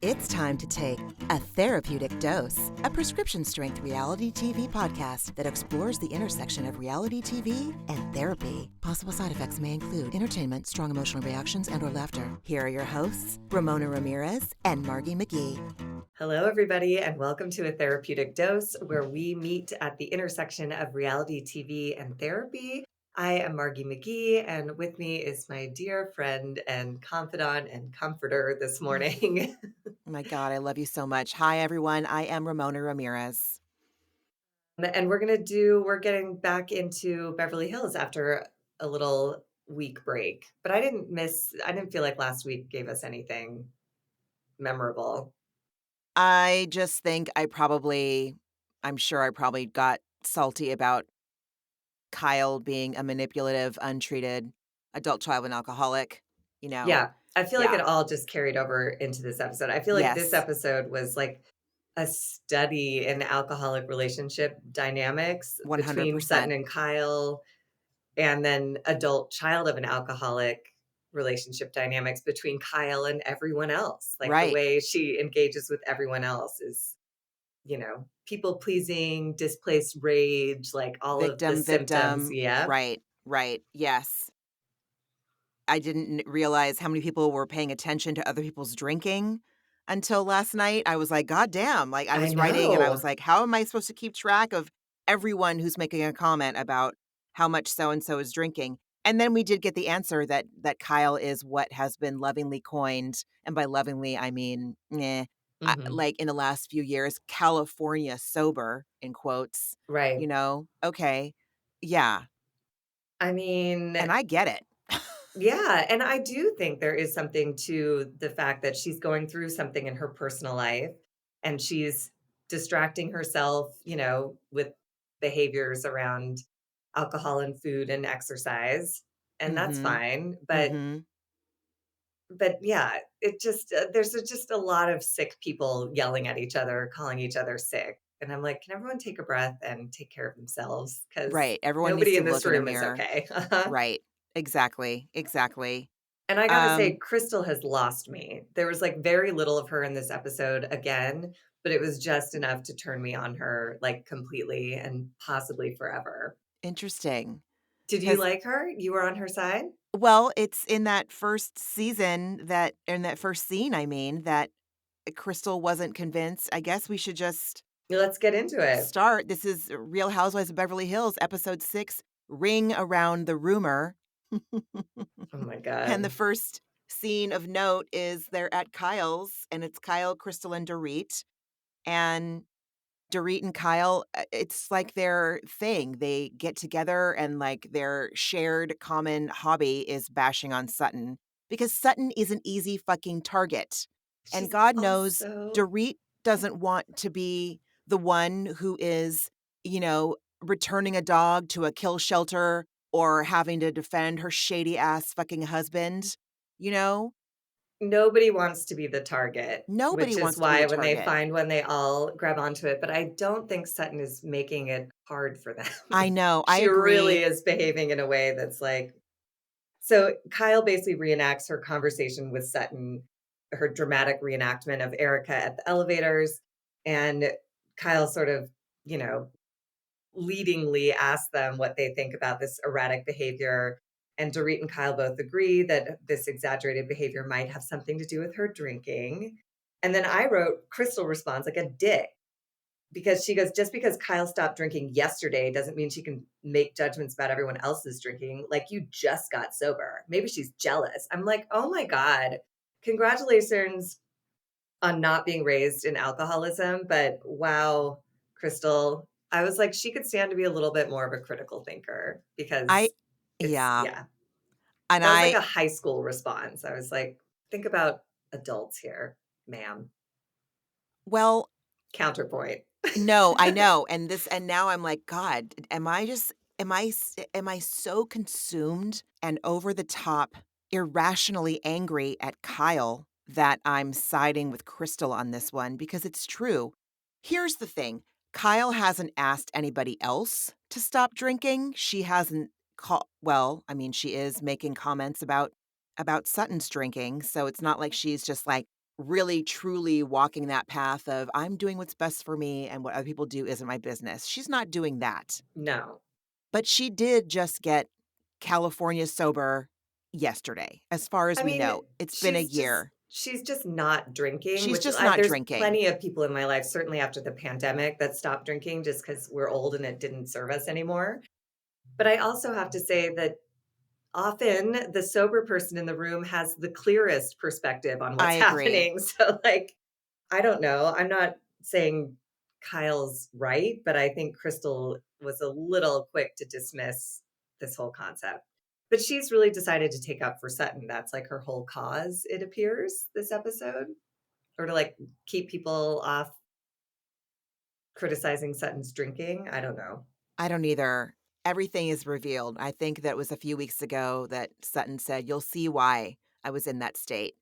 It's time to take A Therapeutic Dose, a prescription-strength reality TV podcast that explores the intersection of reality TV and therapy. Possible side effects may include entertainment, strong emotional reactions, and/or laughter. Here are your hosts, Ramona Ramirez and Margee McGee. Hello, everybody, and welcome to A Therapeutic Dose, where we meet at the intersection of reality TV and therapy. I am Margee McGee, and with me is my dear friend and confidant and comforter this morning. Oh my God, I love you so much. Hi, everyone. I am Ramona Ramirez. And we're getting back into Beverly Hills after a little week break. But I didn't feel like last week gave us anything memorable. I just think I'm sure I probably got salty about Kyle being a manipulative, untreated adult child and alcoholic, Yeah, I feel like it Yeah. all just carried over into this episode. I feel like this Yes. episode was like a study in alcoholic relationship dynamics between Sutton 100%. and Kyle, and then adult child of an alcoholic relationship dynamics between Kyle and everyone else. Like the Right. way she engages with everyone else is, people pleasing, displaced rage, like all of the symptoms. Victim. Yeah. Right. Yes. I didn't realize how many people were paying attention to other people's drinking until last night. I was like, God damn. Like, I I was writing and I was know. like, how am I supposed to keep track of everyone who's making a comment about how much so and so is drinking? And then we did get the answer that Kyle is what has been lovingly coined, and by lovingly I mean, Hmm. like in the last few years, California sober in quotes. Right. Okay, yeah, I mean, and I get it. yeah, and I do think there is something to the fact that she's going through something in her personal life and she's distracting herself, with behaviors around alcohol and food and exercise, and that's Mm-hmm. fine. But Mm-hmm. yeah, it just just a lot of sick people yelling at each other, calling each other sick. And I'm like, can everyone take a breath and take care of themselves? Because Right. Everyone needs nobody to in this look in a room is mirror. okay. Right. Exactly. Exactly. And I gotta say, Um, Crystal has lost me. There was, like, very little of her in this episode again, but it was just enough to turn me on her, like, completely and possibly forever. Interesting. Did you Because, like her? You were on her side? well, it's in that first scene, I mean, that Crystal wasn't convinced. I guess we should just Let's get into it. start. This is Real Housewives of Beverly Hills, episode 6, Ring Around the Rumor. Oh my And the god. first scene of note is they're at Kyle's, and it's Kyle, Crystal, and Dorit. And Dorit and Kyle, it's like their thing. They get together and like their shared common hobby is bashing on Sutton because Sutton is an easy fucking target. And She's God knows also Dorit doesn't want to be the one who is, returning a dog to a kill shelter or having to defend her shady ass fucking husband, you know? nobody wants to be the target, Nobody which is wants to be why the when they target. find one, they all grab onto it, but I don't think Sutton is making it hard for them. I know. I She really agree. is behaving in a way that's like, so Kyle basically reenacts her conversation with Sutton, her dramatic reenactment of Erika at the elevators. And Kyle sort of, you know, leadingly asks them what they think about this erratic behavior. And Dorit and Kyle both agree that this exaggerated behavior might have something to do with her drinking. And then I wrote, Crystal responds like a dick because she goes, just because Kyle stopped drinking yesterday doesn't mean she can make judgments about everyone else's drinking. Like, you just got sober. Maybe she's jealous. I'm like, oh my God, congratulations on not being raised in alcoholism. But wow, Crystal, I was like, she could stand to be a little bit more of a critical thinker I because yeah. yeah, And that was like I a high school response. I was like, think about adults here, ma'am. well, Counterpoint. no, I know. And now I'm like, God, am I so consumed and over the top, irrationally angry at Kyle that I'm siding with Crystal on this one because it's true. Here's the thing. Kyle hasn't asked anybody else to stop drinking. She hasn't well, I mean, she is making comments about Sutton's drinking, so it's not like she's just like, really truly walking that path of I'm doing what's best for me and what other people do isn't my business. She's not doing that. No. But she did just get California sober yesterday, as far as I we mean, know. It's been a year. she's just not drinking, She's which just not there's drinking. plenty of people in my life, certainly after the pandemic, that stopped drinking just because 'cause we're old and it didn't serve us anymore. But I also have to say that often the sober person in the room has the clearest perspective on I what's agree. happening. So, like, I don't know. I'm not saying Kyle's right, but I think Crystal was a little quick to dismiss this whole concept. But she's really decided to take up for Sutton. That's like her whole cause, it appears, this episode, or to like keep people off criticizing Sutton's drinking. I don't know. I don't either. Everything is revealed. I think that was a few weeks ago that Sutton said, "You'll see why I was in that state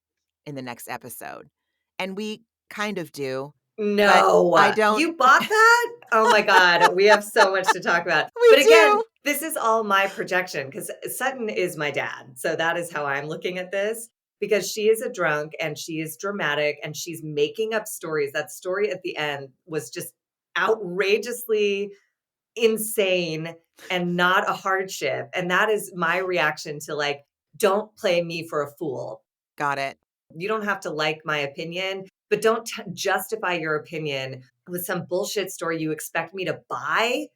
in the next episode." And we kind of do, but I No, don't. you bought that? Oh my god, we have so much to talk about. We But again, do. this is all my projection because Sutton is my dad. So that is how I'm looking at this because she is a drunk and she is dramatic and she's making up stories. That story at the end was just outrageously insane and not a hardship. And that is my reaction to like, don't play me for a fool. Got it. You don't have to like my opinion, but don't justify your opinion with some bullshit story you expect me to buy.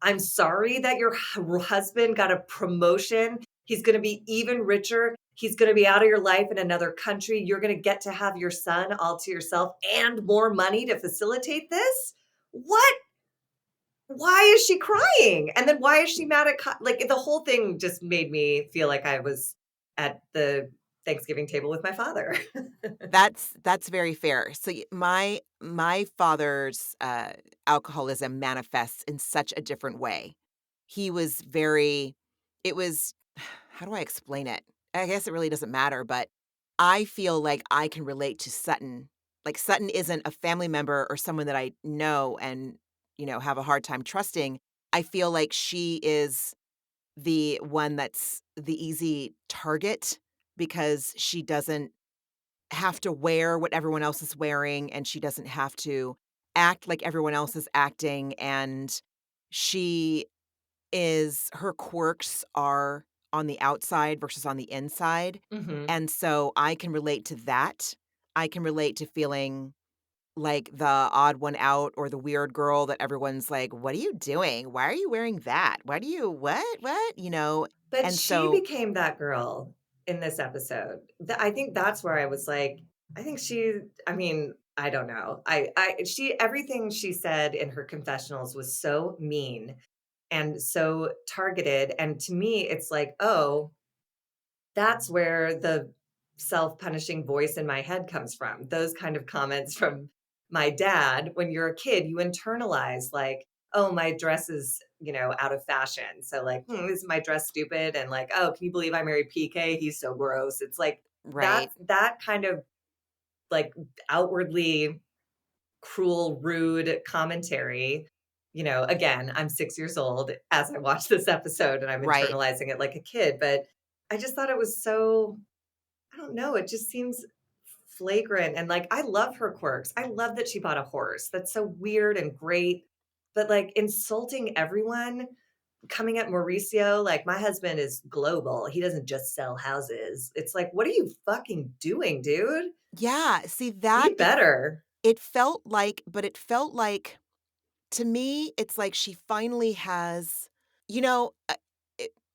I'm sorry that your husband got a promotion. He's going to be even richer. He's going to be out of your life in another country. You're going to get to have your son all to yourself and more money to facilitate this. What? Why is she crying? And then why is she mad at like the whole thing just made me feel like I was at the Thanksgiving table with my father. That's very fair. So my father's alcoholism manifests in such a different way. He was very it was how do I explain it? I guess it really doesn't matter, but I feel like I can relate to Sutton. Like Sutton isn't a family member or someone that I know and, have a hard time trusting. I feel like she is the one that's the easy target because she doesn't have to wear what everyone else is wearing, and she doesn't have to act like everyone else is acting, and she her quirks are on the outside versus on the inside, Hmm. and so I can relate to that. I can relate to feeling like the odd one out or the weird girl that everyone's like, "What are you doing? Why are you wearing that? Why do you what?" But And she so became that girl in this episode. I think that's where I was like, I think I mean, I don't know. Everything she said in her confessionals was so mean and so targeted. And to me, it's like, oh, that's where the self-punishing voice in my head comes from. Those kind of comments from my dad. When you're a kid, you internalize like, "Oh, my dress is, out of fashion." So like, "Is my dress stupid?" And like, "Oh, can you believe I married PK? He's so gross." It's like right, that kind of like outwardly cruel, rude commentary. Again, I'm 6 years old as I watch this episode and I'm right. internalizing it like a kid, but I just thought it was so I don't know, it just seems flagrant and, like, I love her quirks. I love that she bought a horse. That's so weird and great, but, like, insulting everyone, coming at Mauricio, like, my husband is global. He doesn't just sell houses. It's like, "What are you fucking doing, dude? Yeah, see Be that better." it felt like to me, it's like she finally has, you know,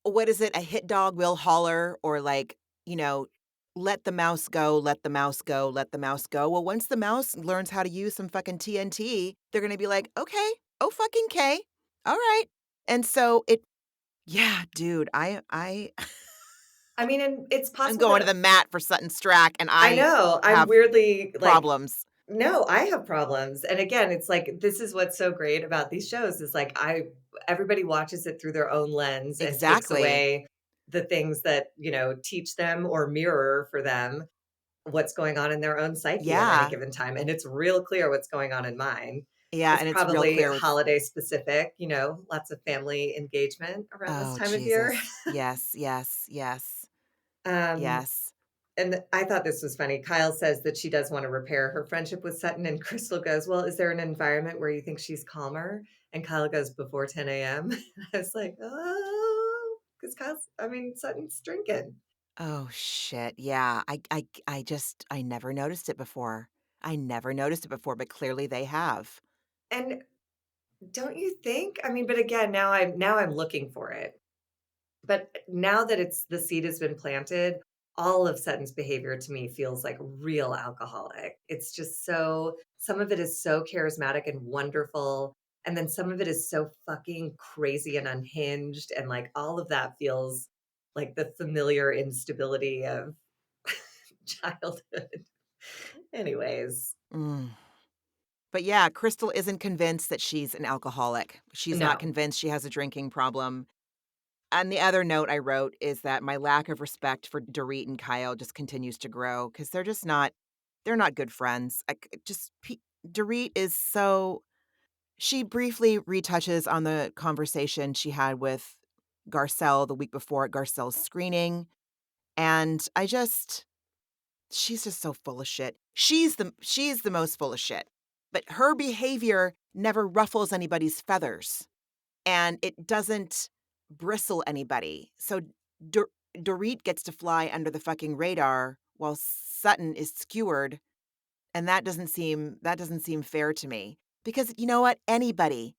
what is it? A hit dog will holler, or like, you know, let the mouse go, let the mouse go, let the mouse go. Well, once the mouse learns how to use some fucking TNT, they're gonna be like, okay, oh fucking K, all right. And so yeah, dude, I mean, and it's I'm possible going to the that mat for Sutton Strack, and I I know, I'm have weirdly, like, problems. no, I have problems. And again, it's like this is what's so great about these shows is like everybody watches it through their own lens and takes Exactly. away the things that, teach them or mirror for them what's going on in their own psyche at any Yeah, given time. And it's real clear what's going on in mine. yeah, It's and it's real probably clear with. holiday specific, lots of family engagement around this Oh, time of year. Jesus. Yes, yes, yes, Um, yes. And I thought this was funny. Kyle says that she does want to repair her friendship with Sutton, and Crystal goes, "Well, is there an environment where you think she's calmer?" And Kyle goes, "Before 10 a.m." I was like, "Oh, because Sutton's drinking." Oh, shit, yeah, I just I never noticed it before. I never noticed it before, but clearly they have. And don't you think? But again, now I'm looking for it. But now that it's the seed has been planted, all of Sutton's behavior to me feels like real alcoholic. It's just so some of it is so charismatic and wonderful, and then some of it is so fucking crazy and unhinged, and, like, all of that feels like the familiar instability of childhood. Anyways, Mm. But yeah, Crystal isn't convinced that she's an alcoholic. She's not no. convinced she has a drinking problem. And the other note I wrote is that my lack of respect for Dorit and Kyle just continues to grow because they're not good friends. Dorit is so she briefly retouches on the conversation she had with Garcelle the week before at Garcelle's screening. And she's just so full of shit. She's the most full of shit. But her behavior never ruffles anybody's feathers and it doesn't bristle anybody. So Dor- Dorit gets to fly under the fucking radar while Sutton is skewered, and that doesn't seem fair to me. Because you know what? Anybody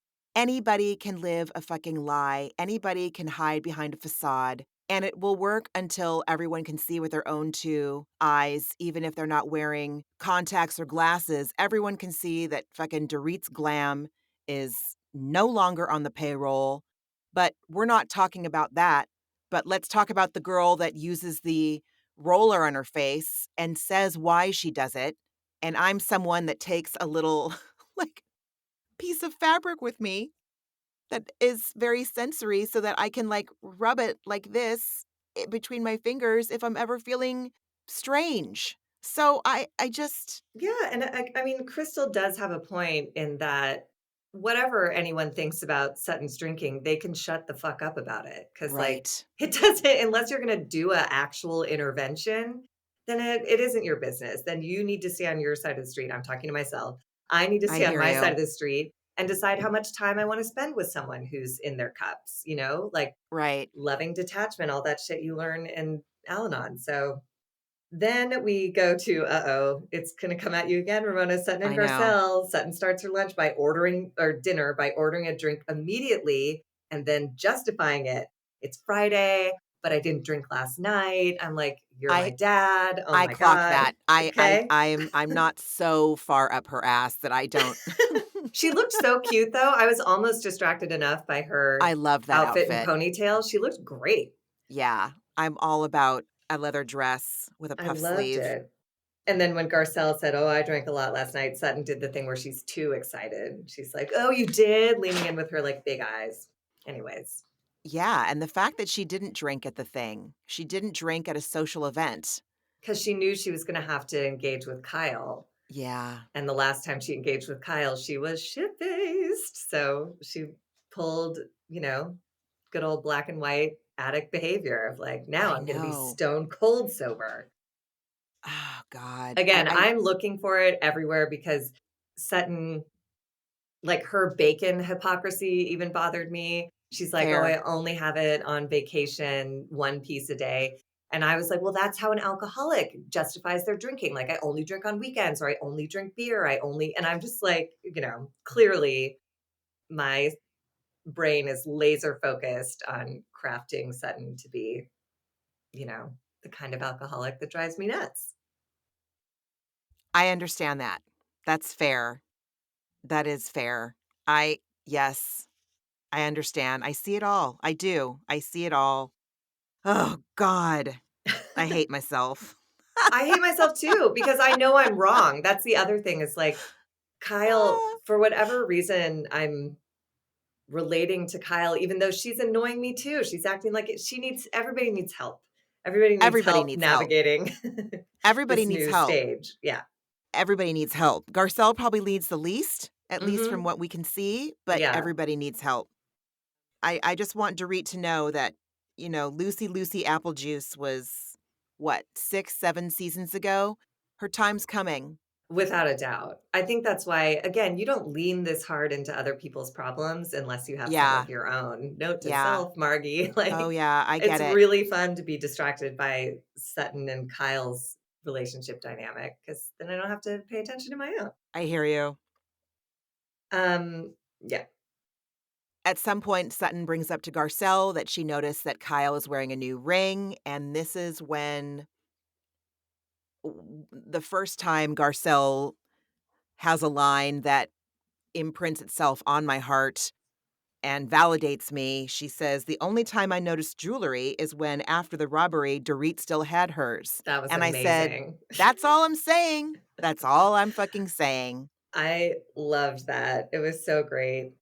can live a fucking lie. Anybody can hide behind a facade. And it will work until everyone can see with their own two eyes, even if they're not wearing contacts or glasses. Everyone can see that fucking Dorit's glam is no longer on the payroll. But we're not talking about that. But let's talk about the girl that uses the roller on her face and says why she does it. And I'm someone that takes a little like piece of fabric with me that is very sensory so that I can like rub it like this between my fingers if I'm ever feeling strange. So I just Yeah, and Crystal does have a point in that whatever anyone thinks about Sutton's drinking, they can shut the fuck up about it because, like, right. it doesn't unless you're gonna do a actual intervention, then it isn't your business. Then you need to stay on your side of the street. I'm talking to myself. I need to I stay on hear my side you. of the street and decide how much time I wanna spend with someone who's in their cups, like Right. loving detachment, all that shit you learn in Al-Anon. So then we go to, uh-oh, it's gonna come at you again, Ramona, Sutton and I know. Garcelle. Sutton starts her lunch by ordering or dinner by ordering a drink immediately and then justifying it. It's Friday, but I didn't drink last night. I'm like, "You're my I dad. Oh I my clock god." that. I I Okay. I'm not so far up her ass that I don't She looked so cute though. I was almost distracted enough by her I love that outfit and outfit. ponytail. She looked great. Yeah, I'm all about a leather dress with a I puff loved sleeve. it. And then when Garcelle said, "Oh, I drank a lot last night," Sutton did the thing where she's too excited. She's like, "Oh, you did?" Leaning in with her, like, big eyes. Anyways, Yeah, and the fact that she didn't drink at the thing, she didn't drink at a social event. because she knew she was gonna have to engage with Kyle, Yeah, and the last time she engaged with Kyle, she was shit-faced, so she pulled, you know, good old black and white addict behavior of, like, "Now I I'm gonna be know. stone cold sober." Oh god. Again, I I'm looking for it everywhere because Sutton like, her bacon hypocrisy even bothered me. She's like, "Oh, fair. I only have it on vacation, 1 piece a day." And I was like, "Well, that's how an alcoholic justifies their drinking. Like, I only drink on weekends, or I only drink beer, I only" and I'm just like, clearly my brain is laser focused on crafting Sutton to be, the kind of alcoholic that drives me nuts. I understand that. That's fair. That is fair. I yes, I understand. I see it all. I do. I see it all. Oh god. I hate myself. I hate myself too because I know I'm wrong. That's the other thing is, like, Kyle, Ah, for whatever reason, I'm relating to Kyle, even though she's annoying me too. She's acting like she needs everybody needs help. Everybody needs everybody help needs help. navigating Everybody this needs new help. stage. Yeah. Everybody needs help. Garcelle probably leads the least, at least from Mhm. what we can see, but Yeah. everybody needs help. I just want Dorit to know that, Lucy Lucy Apple Juice was what, 6, 7 seasons ago. Her time's coming. Without a doubt. I think that's why, again, you don't lean this hard into other people's problems unless you have some Yeah, of your own. Note to yeah. self, Margie, Oh, like, yeah, I get it's it. really fun to be distracted by Sutton and Kyle's relationship dynamic because then I don't have to pay attention to my own. I hear you. Yeah, At some point, Sutton brings up to Garcelle that she noticed that Kyle is wearing a new ring, and this is when the first time Garcelle has a line that imprints itself on my heart and validates me. She says, "The only time I noticed jewelry is when, after the robbery, Dorit still had hers." that was And I said, amazing. "That's all I'm saying. That's all I'm fucking saying." I loved that. It was so great.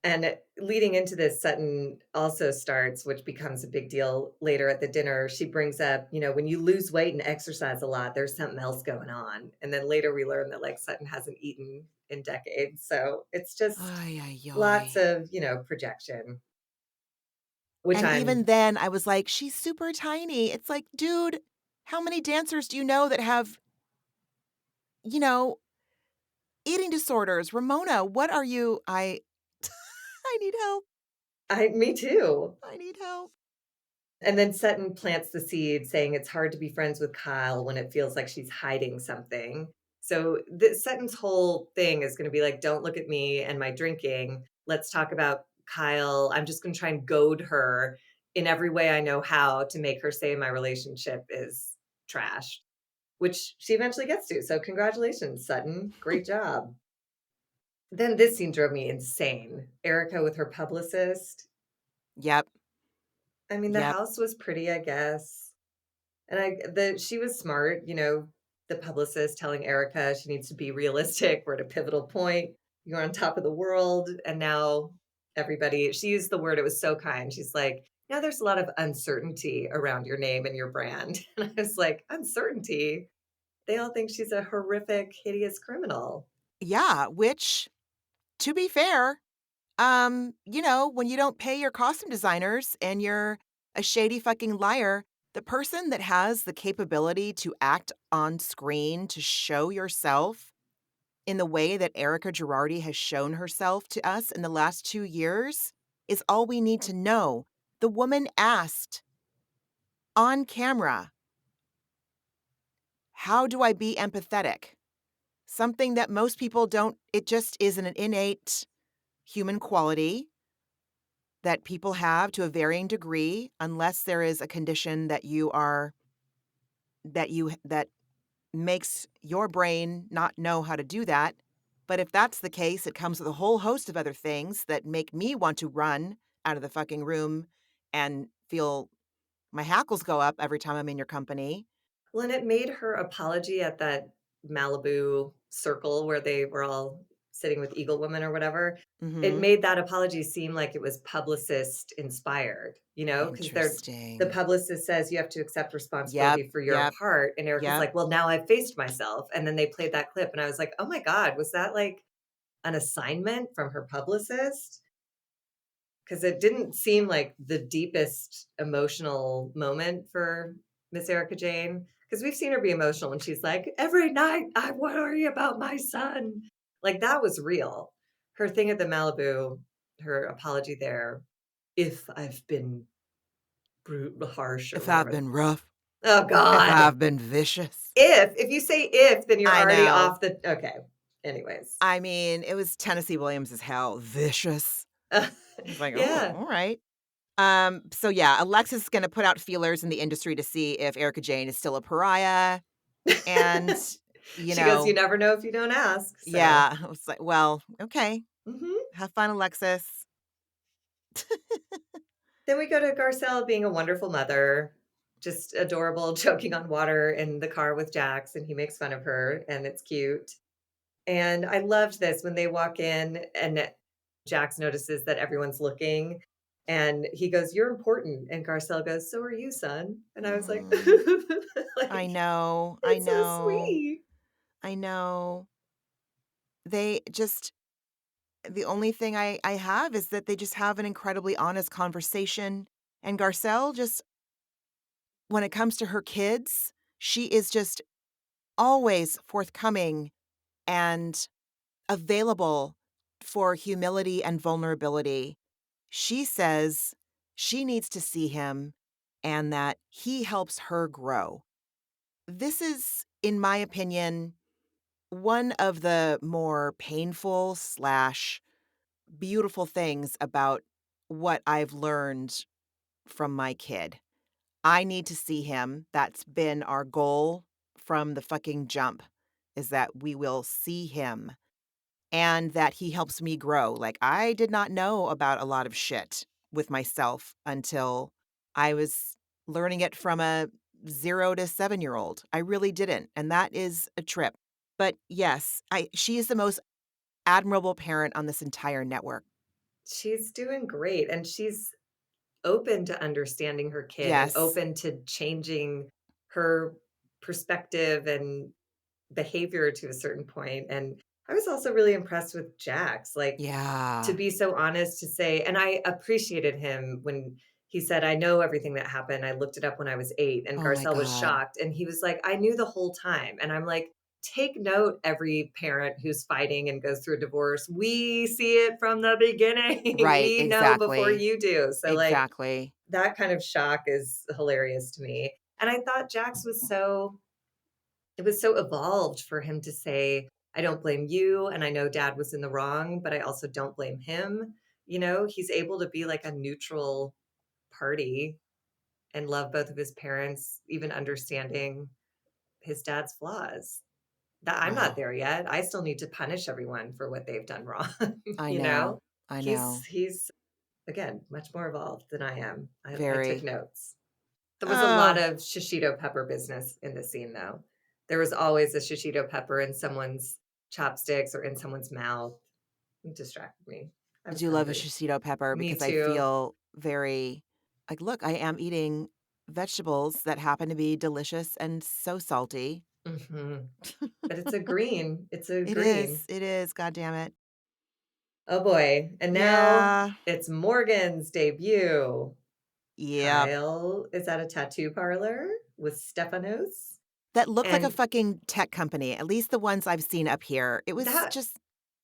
And leading into this, Sutton also starts, which becomes a big deal later at the dinner. She brings up, when you lose weight and exercise a lot, there's something else going on. And then later we learn that like Sutton hasn't eaten in decades. So it's just Ay, ay, lots ay. of, projection, which And even I'm, then, I was like, "She's super tiny." It's like, dude, how many dancers do you know that have, you know, eating disorders? Ramona, what are you? I need help. me too. I need help. And then Sutton plants the seed saying it's hard to be friends with Kyle when it feels like she's hiding something. So Sutton's whole thing is going to be like, don't look at me and my drinking. Let's talk about Kyle. I'm just going to try and goad her in every way I know how to make her say my relationship is trash, which she eventually gets to. So congratulations, Sutton. Great job. Then this scene drove me insane. Erika with her publicist. Yep. I mean, the Yep. house was pretty, I guess. And she was smart, the publicist telling Erica she needs to be realistic. We're at a pivotal point. You're on top of the world. And now she used the word, it was so kind. She's like, now there's a lot of uncertainty around your name and your brand. And I was like, uncertainty? They all think she's a horrific, hideous criminal. Yeah, which, to be fair, when you don't pay your costume designers and you're a shady fucking liar, the person that has the capability to act on screen to show yourself in the way that Erika Girardi has shown herself to us in the last 2 years is all we need to know. The woman asked on camera, "How do I be empathetic?" Something that most people don't, it just isn't an innate human quality that people have to a varying degree, unless there is a condition that makes your brain not know how to do that. But if that's the case, it comes with a whole host of other things that make me want to run out of the fucking room and feel my hackles go up every time I'm in your company. Well, and it made her apology at that Malibu circle where they were all sitting with Eagle Woman or whatever. It Mhm. made that apology seem like it was publicist inspired, because the Interesting. publicist says you have to accept Yep, responsibility for your yep, part. And Erica's yep. like, well, now I've faced myself. And then they played that clip. And I was like, oh my God, was that like an assignment from her publicist? Because it didn't seem like the deepest emotional moment for Miss Erica Jane. Because we've seen her be emotional when she's like, "Every night I worry about my son." Like, that was real. Her thing at the Malibu, her apology there, "If I've been harsh," or If I've whatever. been rough, Oh if god. I've been vicious. If you say "if," then you're I already know. off the okay. Anyways. I mean, it was Tennessee Williams as hell. Vicious. I was like, "Oh, Yeah. all right." So yeah, Alexis is gonna put out feelers in the industry to see if Erica Jane is still a pariah. And, you She goes, "You know, never know if you don't ask." So, yeah, I was like, well, okay. mhm. Have fun, Alexis. Then we go to Garcelle being a wonderful mother, just adorable, choking on water in the car with Jax, and he makes fun of her, and it's cute. And I loved this when they walk in and Jax notices that everyone's looking, and he goes, "You're important." And Garcelle goes, "So are you, son." And I was like, Mm, I like, know, I it's so know, sweet. I know. They just the only thing I have is that they just have an incredibly honest conversation, and Garcelle just when it comes to her kids, she is just always forthcoming and available for humility and vulnerability. She says she needs to see him and that he helps her grow. This is, in my opinion, one of the more painful slash beautiful things about what I've learned from my kid. I need to see him. That's been our goal from the fucking jump, is that we will see him and that he helps me grow. Like, I did not know about a lot of shit with myself until I was learning it from a 0 to 7-year-old. I really didn't, and that is a trip. But yes, I she is the most admirable parent on this entire network. She's doing great, and she's open to understanding her kid and Yes. open to changing her perspective and behavior to a certain point, and I was also really impressed with Jax, like, to Yeah. be so honest to say and I appreciated him when he said, "I know everything that happened, I looked it up when I was 8," and Oh my Garcelle was god. shocked, and he was like, "I knew the whole time," and I'm like, "Take note, every parent who's fighting and goes through a divorce, we see it from the beginning, Right, we know before exactly. you do," so, like, Exactly. that kind of shock is hilarious to me, and I thought Jax was so it was so evolved for him to say, "I don't blame you, and I know dad was in the wrong, but I also don't blame him." You know, he's able to be like a neutral party and love both of his parents, even understanding his dad's flaws. That I'm not Wow. there yet. I still need to punish everyone for what they've done wrong, I you know? know. I He's know. he's again much more evolved than I am. I took Very. notes. There was a lot Oh, of shishito pepper business in the scene, though. There was always a shishito pepper in someone's chopsticks or in someone's mouth. It distracted me. I I was do love a hungry. shishito pepper Me because I too. feel very like, look, I am eating vegetables that happen to be delicious and so salty. Mhm. But it's a green. It's a It is. green. It is. God damn it. Oh boy. And now Yeah. it's Morgan's debut. Yep. Kyle is at a tattoo parlor with Stefanos. That looked like a And fucking tech company, at least the ones I've seen up here. It was that just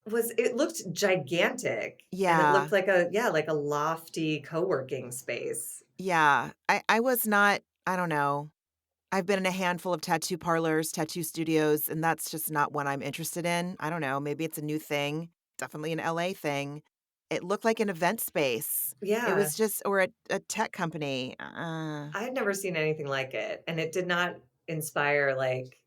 it looked gigantic and it looked yeah. like a yeah, like a lofty co-working space. Yeah. I was not I don't know. I've been in a handful of tattoo parlors, tattoo studios, and that's just not one I'm interested in. I don't know, maybe it's a new thing, definitely an LA thing. It looked like an event space. It Yeah, was just or a tech company. I had never seen anything like it, and it did not inspire, like,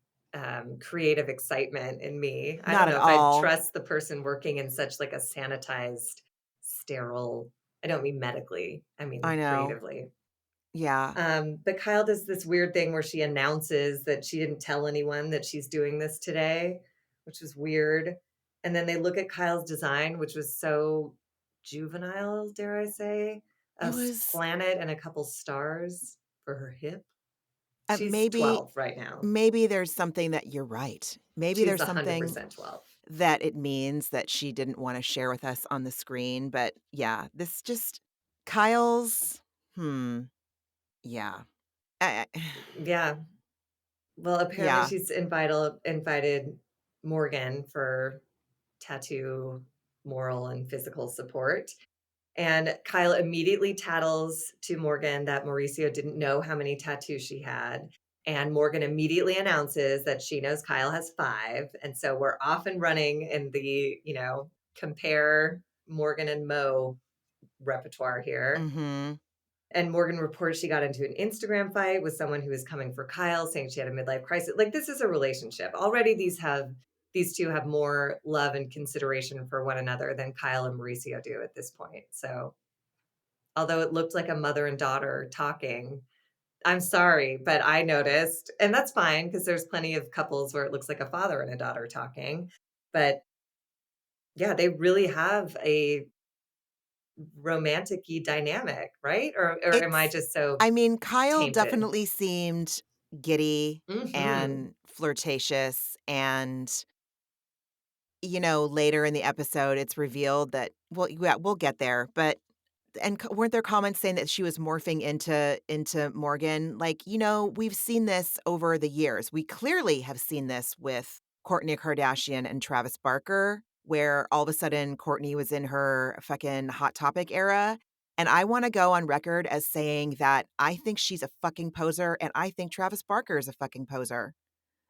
creative excitement in me. I Not don't at know if I'd all. trust the person working in such, like, a sanitized, sterile I don't mean medically, I I mean know. creatively. Yeah. But Kyle does this weird thing where she announces that she didn't tell anyone that she's doing this today, which was weird. And then they look at Kyle's design, which was so juvenile, dare I say, a It was planet and a couple stars for her hip. She's maybe 12 right now. maybe there's something that you're right. Maybe She's there's something 100% 12. that it means that she didn't wanna share with us on the screen, but yeah, this just Kyle's yeah. I Yeah. Well, apparently yeah. she's invited Morgan for tattoo moral and physical support. And Kyle immediately tattles to Morgan that Mauricio didn't know how many tattoos she had. And Morgan immediately announces that she knows Kyle has 5. And so we're off and running in the, compare Morgan and Mo repertoire here. Mhm. And Morgan reports she got into an Instagram fight with someone who was coming for Kyle, saying she had a midlife crisis. Like, this is a relationship. Already these two have more love and consideration for one another than Kyle and Mauricio do at this point. So although it looked like a mother and daughter talking, I'm sorry, but I noticed, and that's fine because there's plenty of couples where it looks like a father and a daughter talking. But yeah, they really have a romantic-y dynamic, right? Or am I It's just so I mean, Kyle tainted? definitely seemed giddy Mhm. and flirtatious and, later in the episode, it's revealed that well, yeah, we'll get there, but and weren't there comments saying that she was morphing into Morgan? Like, we've seen this over the years. We clearly have seen this with Kourtney Kardashian and Travis Barker, where all of a sudden Kourtney was in her fucking Hot Topic era. And I want to go on record as saying that I think she's a fucking poser, and I think Travis Barker is a fucking poser.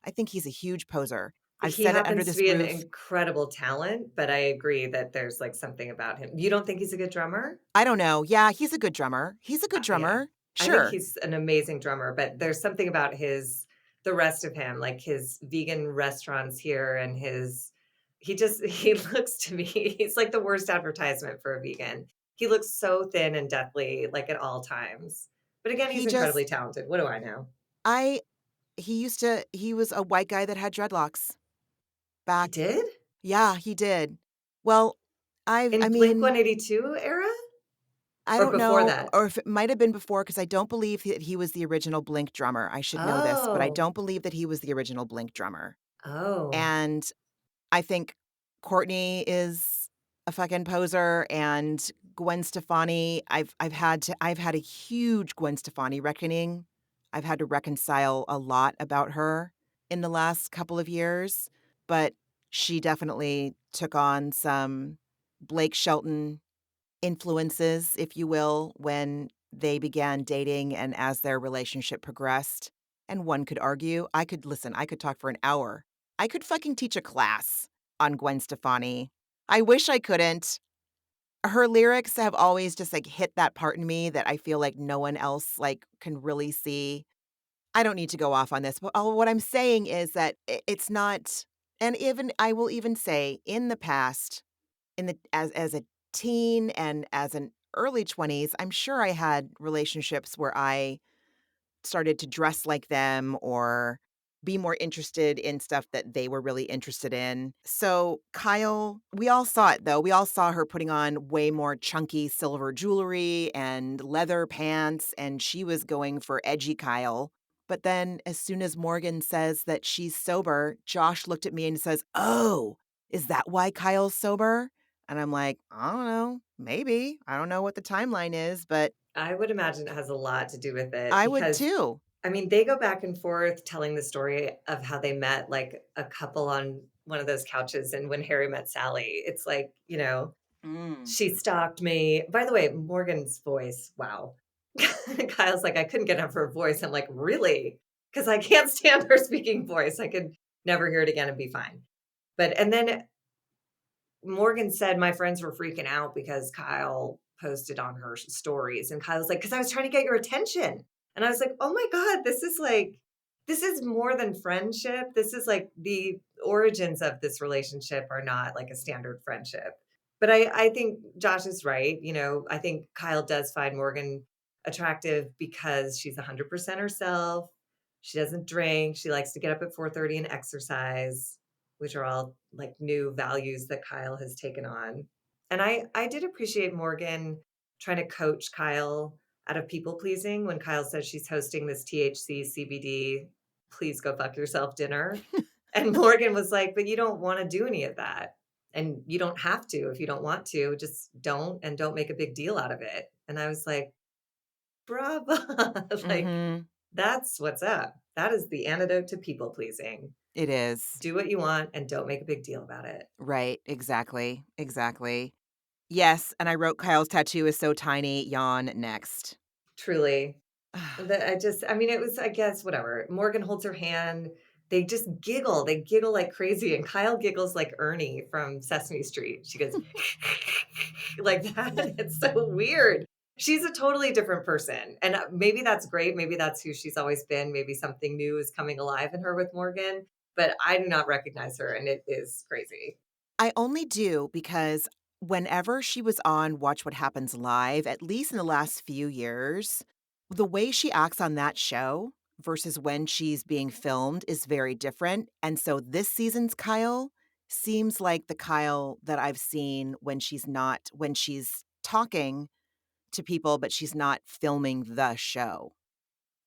I think he's a huge poser. I've He said it under happens to this be an roof. incredible talent, but I agree that there's, like, something about him. You don't think he's a good drummer? I don't know. Yeah, he's a good drummer. He's a good Yeah. drummer. I think Sure. he's an amazing drummer, but there's something about the rest of him, like his vegan restaurants here and he looks to me he's like the worst advertisement for a vegan. He looks so thin and deathly, like, at all times. But again, he's He incredibly just talented. What do I know? I he was a white guy that had dreadlocks He back. did? Yeah, he did. Well, I In Blink mean, 182 era? I Or don't before know, that? or if it might have been before, because I don't believe that he was the original Blink drummer. I should know this, but I Oh. don't believe that he was the original Blink drummer. Oh. And I think Courtney is a fucking poser, and Gwen Stefani, I've had a huge Gwen Stefani reckoning. I've had to reconcile a lot about her in the last couple of years, but she definitely took on some Blake Shelton influences, if you will, when they began dating and as their relationship progressed. And one could argue, I could talk for an hour. I could fucking teach a class on Gwen Stefani. I wish I couldn't. Her lyrics have always just like hit that part in me that I feel like no one else like can really see. I don't need to go off on this, but what I'm saying is that it's not, and even I will even say in the past, as a teen and as an early 20s, I'm sure I had relationships where I started to dress like them or be more interested in stuff that they were really interested in. So, Kyle, we all saw it though. We all saw her putting on way more chunky silver jewelry and leather pants, and she was going for edgy Kyle. But then, as soon as Morgan says that she's sober, Josh looked at me and says, "Oh, is that why Kyle's sober?" And I'm like, "I don't know. Maybe. I don't know what the timeline is, but I would imagine it has a lot to do with it I would because, too." I mean, they go back and forth telling the story of how they met like a couple on one of those couches and when Harry met Sally. It's like, Mm. she stalked me. By the way, Morgan's voice, wow. Kyle's like, I couldn't get enough of her voice. I'm like, really? Because I can't stand her speaking voice. I could never hear it again and be fine. And then Morgan said my friends were freaking out because Kyle posted on her stories, and Kyle's like, "'Cause I was trying to get your attention." And I was like, "Oh my god, this is more than friendship. This is like the origins of this relationship are not like a standard friendship." But I think Josh is right, I think Kyle does find Morgan attractive because she's 100% herself. She doesn't drink, she likes to get up at 4:30 and exercise, which are all like new values that Kyle has taken on. And I did appreciate Morgan trying to coach Kyle out of people pleasing when Kyle says she's hosting this THC CBD please go fuck yourself dinner. And Morgan was like, "But you don't want to do any of that. And you don't have to if you don't want to. Just don't and don't make a big deal out of it." And I was like, "Bravo." Like Mhm. that's what's up. That is the antidote to people pleasing. It is. Do what you want and don't make a big deal about it. Right, exactly, exactly. Yes, and I wrote Kyle's tattoo is so tiny, yawn, next. Truly. I mean, it was, I guess, whatever. Morgan holds her hand. They just giggle. They giggle like crazy. And Kyle giggles like Ernie from Sesame Street. She goes like that. It's so weird. She's a totally different person. And maybe that's great. Maybe that's who she's always been. Maybe something new is coming alive in her with Morgan. But I do not recognize her. And it is crazy. I only do because whenever she was on Watch What Happens Live, at least in the last few years, the way she acts on that show versus when she's being filmed is very different. And so this season's Kyle seems like the Kyle that I've seen when she's talking to people, but she's not filming the show.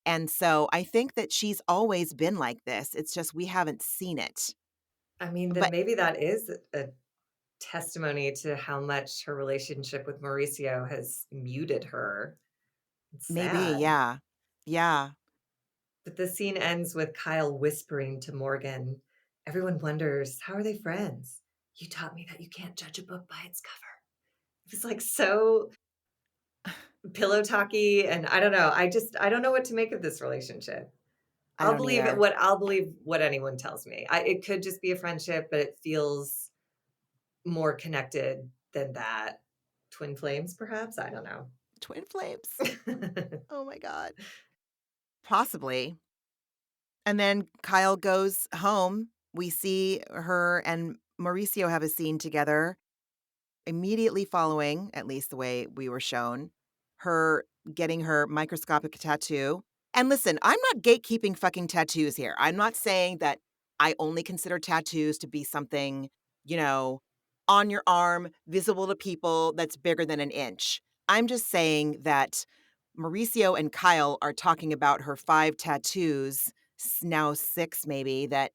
And so I think that she's always been like this. It's just we haven't seen it. I mean, then But maybe that is testimony to how much her relationship with Mauricio has muted her. It's Maybe, sad. yeah. Yeah. But the scene ends with Kyle whispering to Morgan, "Everyone wonders, how are they friends? You taught me that you can't judge a book by its cover." It was like so pillow talky, and I don't know. I don't know what to make of this relationship. I don't either. I'll believe what anyone tells me. It could just be a friendship, but it feels more connected than that. Twin flames, perhaps? I don't know. Twin flames. Oh my god. Possibly. And then Kyle goes home. We see her and Mauricio have a scene together. Immediately following, at least the way we were shown, her getting her microscopic tattoo. And listen, I'm not gatekeeping fucking tattoos here. I'm not saying that I only consider tattoos to be something, you know, on your arm, visible to people, that's bigger than an inch. I'm just saying that Mauricio and Kyle are talking about her 5 tattoos, now 6 maybe, that,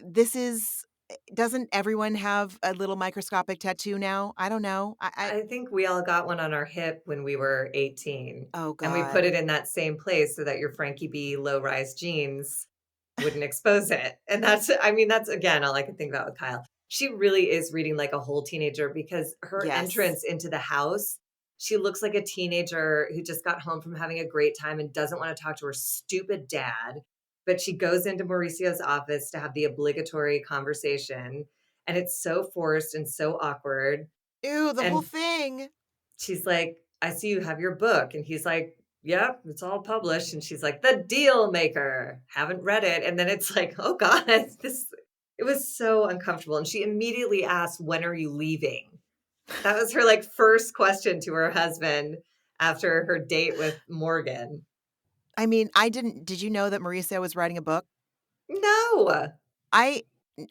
this is doesn't everyone have a little microscopic tattoo now? I don't know. I think we all got one on our hip when we were 18, Oh and we put god. it in that same place so that your Frankie B low-rise jeans wouldn't expose it, and that's again, all I can think about with Kyle. She really is reading like a whole teenager because her Yes. entrance into the house, she looks like a teenager who just got home from having a great time and doesn't wanna talk to her stupid dad, but she goes into Mauricio's office to have the obligatory conversation, and it's so forced and so awkward, Ew, the whole and thing. she's like, "I see you have your book." And he's like, "Yep, it's all published." And she's like, "The Deal Maker. Haven't read it." And then it's like, "Oh god, this it was so uncomfortable." And she immediately asked, "When are you leaving?" That was her like first question to her husband after her date with Morgan. I mean, I didn't did you know that Mauricio was writing a book? No. I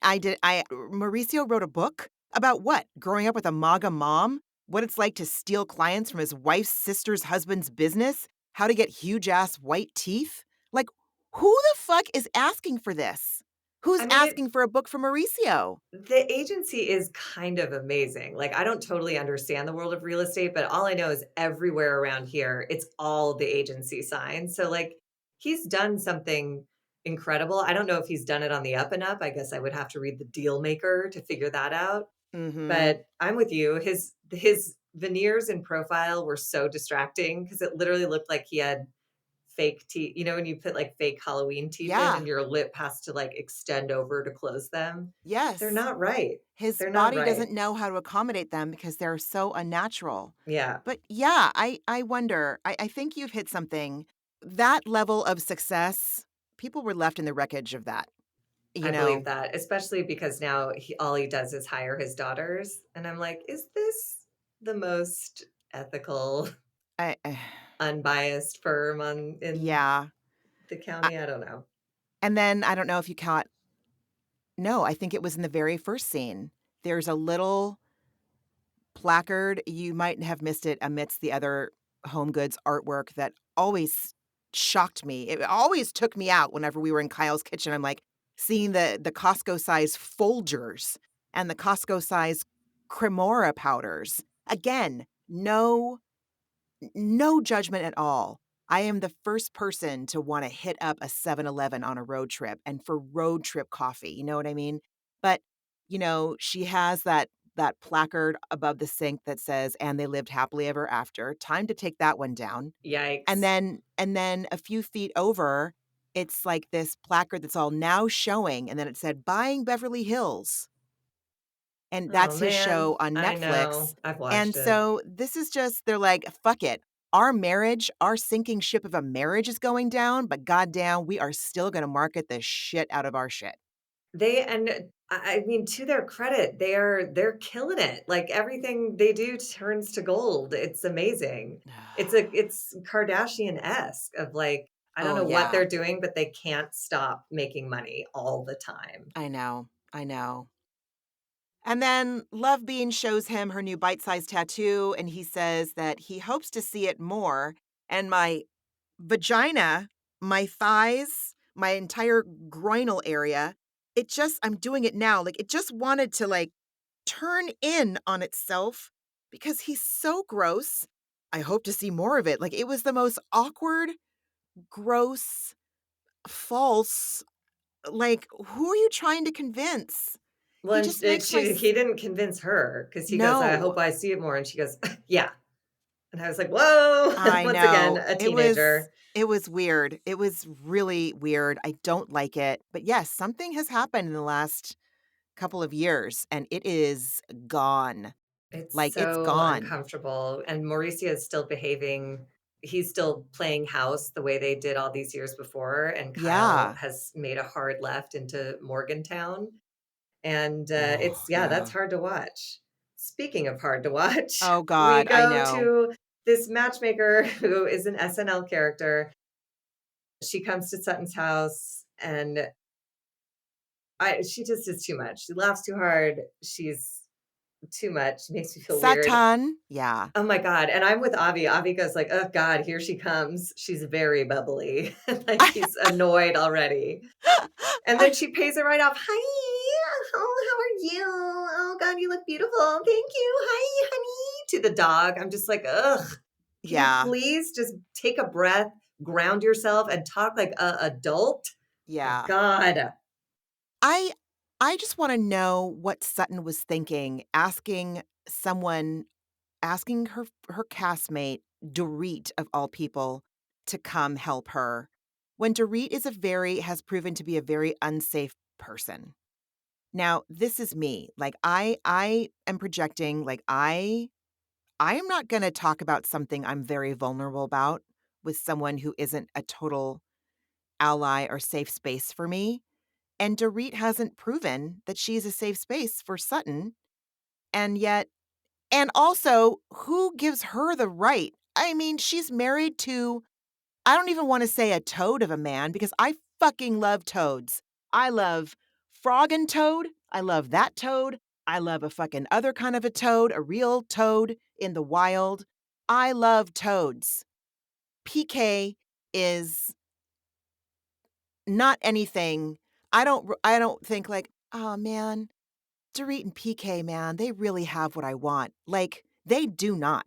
I did I Mauricio wrote a book? About what? Growing up with a MAGA mom? What it's like to steal clients from his wife's sister's husband's business? How to get huge ass white teeth? Like, who the fuck is asking for this? Who's I mean, asking for a book from Mauricio? the agency is kind of amazing. Like, I don't totally understand the world of real estate, but all I know is everywhere around here, it's all the agency signs. So, like, he's done something incredible. I don't know if he's done it on the up and up. I guess I would have to read The Deal Maker to figure that out. Mhm. But I'm with you. His veneers and profile were so distracting because it literally looked like he had fake teeth. You know, when you put like fake Halloween teeth in Yeah. and your lip has to like extend over to close them. They're Yes. not right. His They're not body right. doesn't know how to accommodate them because they're so unnatural. Yeah, But yeah, I wonder, I think you've hit something. That level of success, people were left in the wreckage of that, I you believe know? that, especially because now all he does is hire his daughters. And I'm like, is this the most ethical, I unbiased firm in yeah. the I county? I don't know. and then I don't know if you caught no, I think it was in the very first scene. There's a little placard, you might have missed it amidst the other home goods artwork that always shocked me. It always took me out whenever we were in Kyle's kitchen. I'm like, seeing the Costco size Folgers and the Costco size Cremora powders. Again, no judgment at all. I am the first person to wanna hit up a 7-Eleven on a road trip and for road trip coffee, you know what I mean? But, she has that placard above the sink that says, "And they lived happily ever after." Time to take that one down. And Yikes. then a few feet over, it's like this placard that's all now showing, and then it said, "Buying Beverly Hills." And Oh that's his man, show on I Netflix, know. I've and watched it. so this is just they're like, "Fuck it. Our marriage, our sinking ship of a marriage is going down, but goddamn, we are still gonna market the shit out of our shit." They and I mean, to their credit, they're killing it. Like, everything they do turns to gold. It's amazing. It's Kardashian-esque of, like, I don't Oh, know what yeah. they're doing, but they can't stop making money all the time. I know, I know. And then Love Bean shows him her new bite-sized tattoo, and he says that he hopes to see it more, and my vagina, my thighs, my entire groinal area, I'm doing it now, like, it just wanted to, like, turn in on itself because he's so gross. I hope to see more of it. Like, it was the most awkward, gross, false, like, who are you trying to convince? Well, He and just makes my he s didn't convince her because he goes, "I hope No. I see it more," and she goes, "Yeah." And I was like, "Whoa." I Once again, know. a teenager. It was weird. It was really weird. I don't like it. But yes, something has happened in the last couple of years, and it is gone. It's Like, it's so gone. uncomfortable, and Mauricio is still behaving he's still playing house the way they did all these years before, and Kyle Yeah. has made a hard left into Morgantown, and, Oh, it's yeah, that's yeah. hard to watch. Speaking of hard to watch, Oh we god, I go know. to this matchmaker who is an SNL character. She comes to Sutton's house, and I she just is too much. She laughs too hard. She's too much. She makes me feel weird. Sutton. Yeah. Oh my god, and I'm with Avi. Avi goes like, "Oh god, here she comes. She's very bubbly." Like, he's annoyed already. And then she pays it right off. "Hi, oh, how are you? Oh god, you look beautiful. Thank you. Hi, honey." To the dog. I'm just like, "Ugh. Can you Yeah. please just take a breath, ground yourself, and talk like a adult?" Yeah. God. I I just wanna know what Sutton was thinking asking someone asking her castmate, Dorit of all people, to come help her, when Dorit is a very has proven to be a very unsafe person. Now, this is me, like, I am projecting, like, I am not gonna talk about something I'm very vulnerable about with someone who isn't a total ally or safe space for me, and Dorit hasn't proven that she's a safe space for Sutton, and yet and also, who gives her the right? I mean, she's married to I don't even wanna say a toad of a man because I fucking love toads. I love frog and toad, I love that toad, I love a fucking other kind of a toad, a real toad in the wild. I love toads. PK is not anything I don't think like, "Oh, man, Dorit and PK, man, they really have what I want." Like, they do not.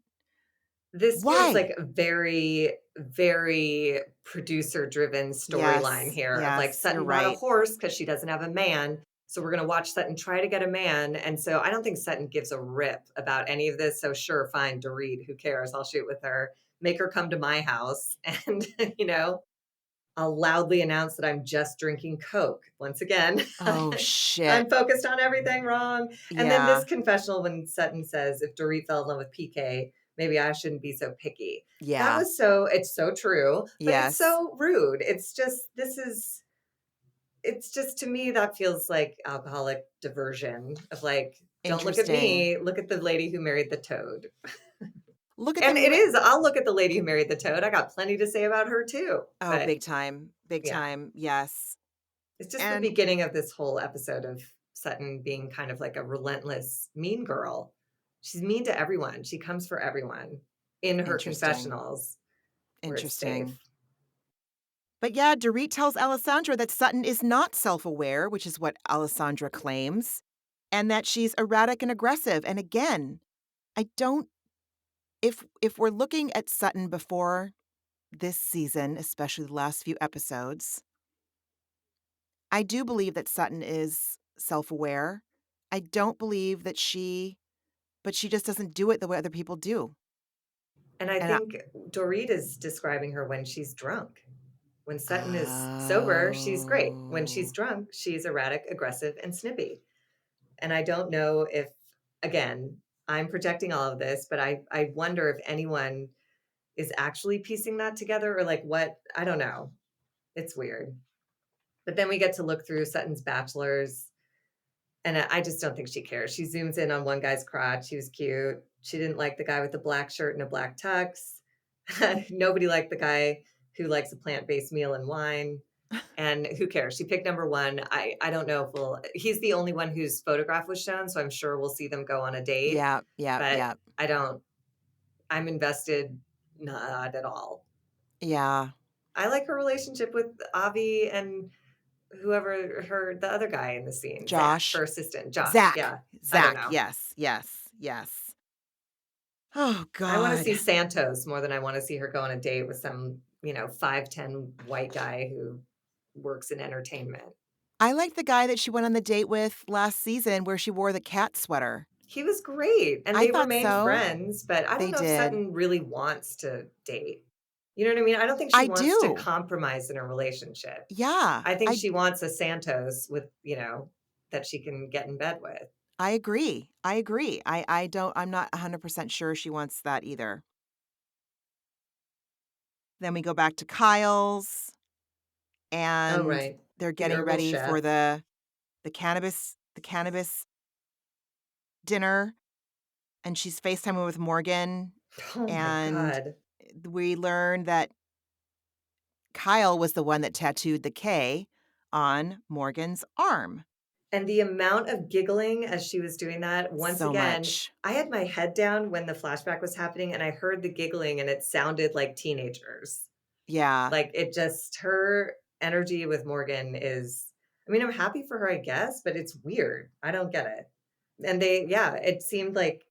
This feels like Why? a very, very producer-driven storyline here of, like, Yes, you're Sutton brought a right. horse because she doesn't have a man, so we're gonna watch Sutton try to get a man, and so I don't think Sutton gives a rip about any of this, so sure, fine, Dorit, who cares? I'll shoot with her. Make her come to my house, and, you know, I'll loudly announce that I'm just drinking Coke. Once again, Oh, shit. I'm focused on everything wrong. And then this Yeah. confessional when Sutton says, if Dorit fell in love with PK, maybe I shouldn't be so picky. That Yeah. was so, it's so true, but it's Yes. so rude. It's just to me, that feels like alcoholic diversion of like, don't look at Interesting. me, look at the lady who married the toad. Look at And it them is, I'll look at the lady who married the toad. I got plenty to say about her too. Oh, But big yeah. time, yes. It's just the And beginning of this whole episode of Sutton being kind of like a relentless mean girl. She's mean to everyone. She comes for everyone in her interesting, confessionals where it's interesting. safe. But yeah, Dorit tells Alessandra that Sutton is not self-aware, which is what Alessandra claims, and that she's erratic and aggressive. And again, I don't if we're looking at Sutton before this season, especially the last few episodes, I do believe that Sutton is self-aware. I don't believe that she just doesn't do it the way other people do. And I And think Dorit is describing her when she's drunk. When Sutton is sober, she's great. When she's Oh, drunk, she's erratic, aggressive, and snippy. And I don't know if, again, I'm projecting all of this, but I wonder if anyone is actually piecing that together or like what, I don't know. It's weird. But then we get to look through Sutton's bachelors, and I just don't think she cares. She zooms in on one guy's crotch. He was cute. She didn't like the guy with the black shirt and a black tux. Nobody liked the guy who likes a plant-based meal and wine. And who cares? She picked number one. I don't know if he's the only one whose photograph was shown, so I'm sure we'll see them go on a date. yeah, yeah, But yeah, I don't, I'm invested not at all. yeah. I like her relationship with Avi and the other guy in the scene, Zach, Josh. her assistant, Josh. Zach. Yeah, I don't Zach, know. yes, yes, yes. Oh, I want to God. see Santos more than I want to see her go on a date with some, 5'10" white guy who works in entertainment. I liked the guy that she went on the date with last season where she wore the cat sweater. He was great, and I they thought remained so. friends, but I don't They know if did. Sutton really wants to date. You know what I mean? I don't think she I wants to do. compromise in a relationship. Yeah. I think she wants a Santos with, that she can get in bed with. I agree. I agree. I'm not 100% sure she wants that either. Then we go back to Kyle's, Oh, and right. they're The getting herbal ready for chef. the cannabis dinner, and she's FaceTiming with Morgan, Oh my and god. we learn that Kyle was the one that tattooed the K on Morgan's arm. And the amount of giggling as she was doing that, once So again, much. I had my head down when the flashback was happening and I heard the giggling and it sounded like teenagers. Yeah. Like, it just her energy with Morgan is, I mean, I'm happy for her, I guess, but it's weird. I don't get it. And it seemed like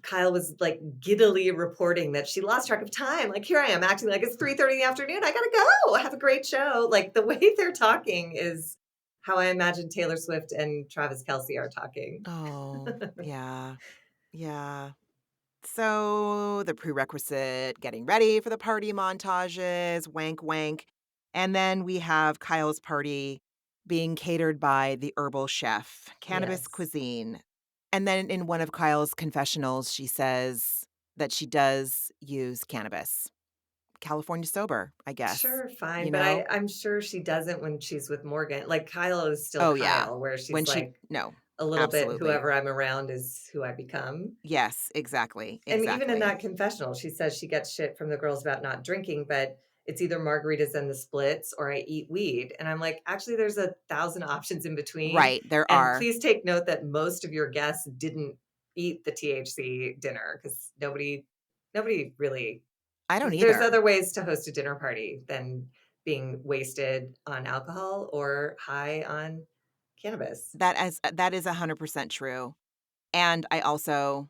Kyle was, like, giddily reporting that she lost track of time. Like, here I am acting like it's 3:30 in the afternoon. I gotta go. Have a great show. Like, the way they're talking is how I imagine Taylor Swift and Travis Kelce are talking. Oh, yeah. Yeah. So the prerequisite getting ready for the party montages, wank, wank. And then we have Kyle's party being catered by the herbal chef, cannabis Yes. cuisine. And then in one of Kyle's confessionals, she says that she does use cannabis. California sober, I guess. Sure, fine, You but know? I'm sure she doesn't when she's with Morgan. Like, Kyle is still Oh, yeah. Kyle, where When she's she, like, no, a little bit absolutely. whoever I'm around is who I become. Yes, exactly. And even in Exactly. that confessional, she says she gets shit from the girls about not drinking, but it's either margaritas and the splits or I eat weed. And I'm like, actually, there's 1,000 options in between. Right. There And are. please take note that most of your guests didn't eat the THC dinner because nobody really, I don't there's either. other ways to host a dinner party than being wasted on alcohol or high on cannabis. That is 100% true. And I also,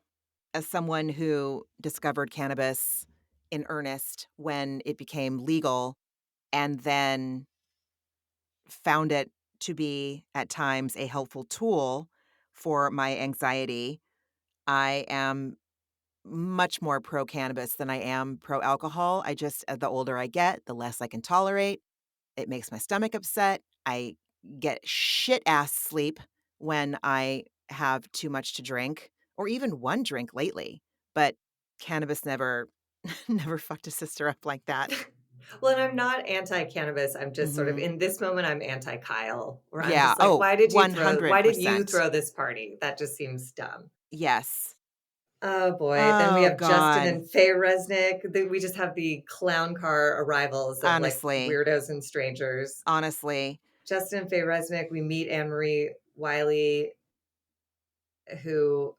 as someone who discovered cannabis in earnest when it became legal and then found it to be at times a helpful tool for my anxiety, I am much more pro cannabis than I am pro alcohol. The older I get, the less I can tolerate. It makes my stomach upset. I get shit ass sleep when I have too much to drink or even one drink lately. But cannabis never never fucked a sister up like that. Well, and I'm not anti-cannabis. I'm just sort of Mhm. in this moment, I'm anti-Kyle, where I'm Yeah. just like, Oh, why didn't you 100%. throw this party? That just seems dumb. Yes. Oh boy. Then we Oh have Justin god. and Faye Resnick. We just have the clown car arrivals of like Honestly. weirdos and strangers. Honestly. Justin and Faye Resnick, we meet Anne Marie Wiley, who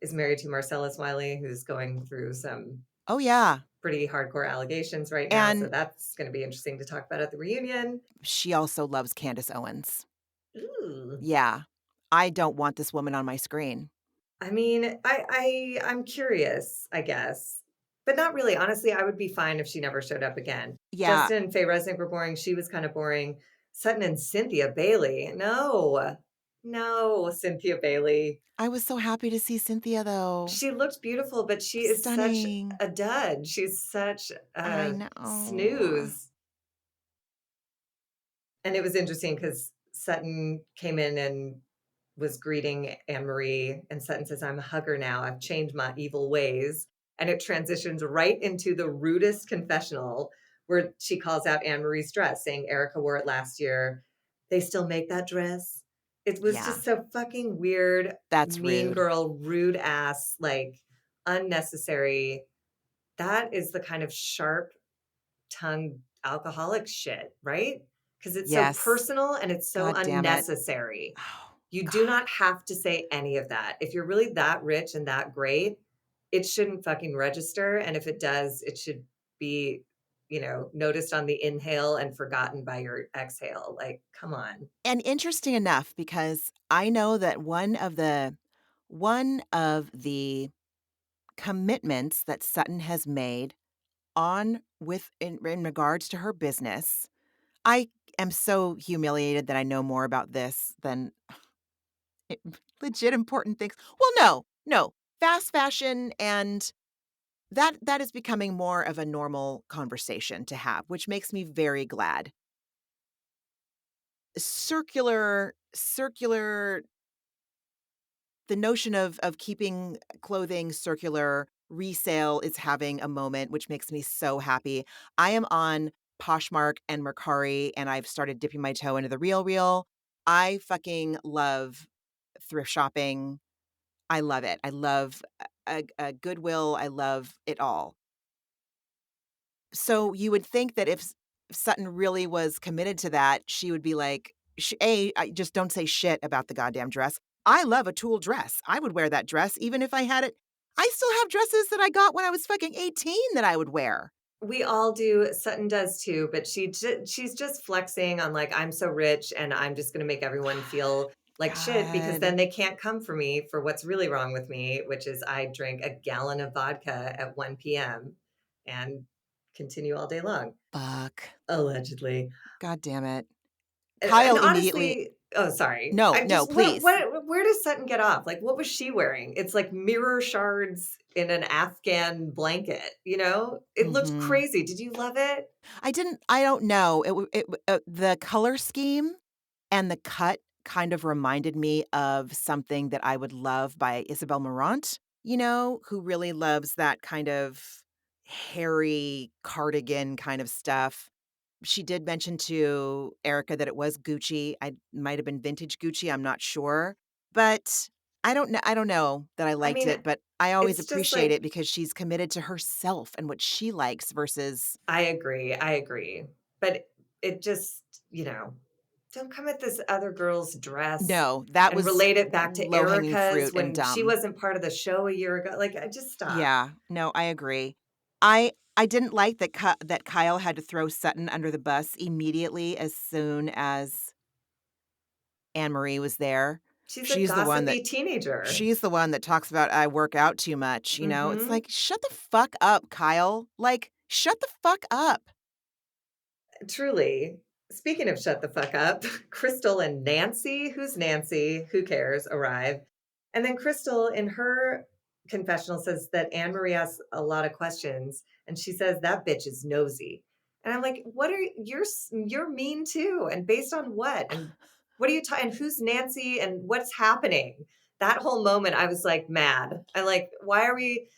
is married to Marcellus Wiley, who's going through some Oh yeah. pretty hardcore allegations right now. So And that's going to be interesting to talk about at the reunion. she also loves Candace Owens. Ooh. Yeah. I don't want this woman on my screen. I mean, I'm curious, I guess, but not really. Honestly, I would be fine if she never showed up again. Yeah. Justin and Faye Resnick were boring. She was kind of boring. Sutton and Cynthia Bailey. No, no, Cynthia Bailey. I was so happy to see Cynthia though. She looked beautiful, but she is such Stunning. a dud. She's such I a know. snooze. And it was interesting because Sutton came in and was greeting Anne Marie, and Sutton says, I'm a hugger now. I've changed my evil ways. And it transitions right into the rudest confessional where she calls out Anne Marie's dress, saying Erika wore it last year. They still make that dress. It was Yeah. just so fucking weird, That's mean rude. girl, rude ass, like unnecessary. That is the kind of sharp tongued alcoholic shit, right? Because it's so Yes. personal and it's so God damn it. unnecessary. Oh, You do God. not have to say any of that. If you're really that rich and that great, it shouldn't fucking register. And if it does, it should be noticed on the inhale and forgotten by your exhale. Like, come on. And interesting enough, because I know that one of the commitments that Sutton has made on with in regards to her business, I am so humiliated that I know more about this than legit important things. Well, no, no. Fast fashion and that is becoming more of a normal conversation to have, which makes me very glad. Circular the notion of keeping clothing circular, resale is having a moment, which makes me so happy. I am on Poshmark and Mercari, and I've started dipping my toe into the Real. I fucking love thrift shopping. I love it. I love a Goodwill. I love it all. So you would think that if Sutton really was committed to that, she would be like, I just don't say shit about the goddamn dress. I love a tulle dress. I would wear that dress even if I had it. I still have dresses that I got when I was fucking 18 that I would wear. We all do. Sutton does too, but she's just flexing on like, I'm so rich and I'm just going to make everyone feel like shit because then God, they can't come for me for what's really wrong with me, which is I drink a gallon of vodka at 1 p.m. and continue all day long, fuck. allegedly. God damn it. And Kyle immediately, honestly, oh, sorry. no, I no, just please. where does Sutton get off? Like, what was she wearing? It's like mirror shards in an Afghan blanket, you know? It looked Hmm. crazy. Did you love it? I don't know. The color scheme and the cut kind of reminded me of something that I would love by Isabel Marant, who really loves that kind of hairy cardigan kind of stuff. She did mention to Erika that it was Gucci. I might have been vintage Gucci, I'm not sure. But I don't know that I I liked mean, it, but I always it's just appreciate it like because she's committed to herself and what she likes versus I agree. But it just, don't come at this other girl's dress no, that and was relate it back to low-hanging Erica's fruit and when she dumb. wasn't part of the show a year ago. Like, I just stop. Yeah, no, I agree. I didn't like that Kyle had to throw Sutton under the bus immediately as soon as Anne Marie was there. She's a She's the one that gossipy teenager. she's the one that talks about, "I work out too much?" It's Mhm. like, "Shut the fuck up, Kyle." Like, shut the fuck up. Truly. Speaking of shut the fuck up, Crystal and Nancy, who's Nancy? Who cares? Arrive. And then Crystal, in her confessional, says that Anne Marie asks a lot of questions, and she says that bitch is nosy. And I'm like, what are you're mean too? And based on what? And what are you talking? And who's Nancy? And what's happening? That whole moment, I was like mad. I'm like, why are we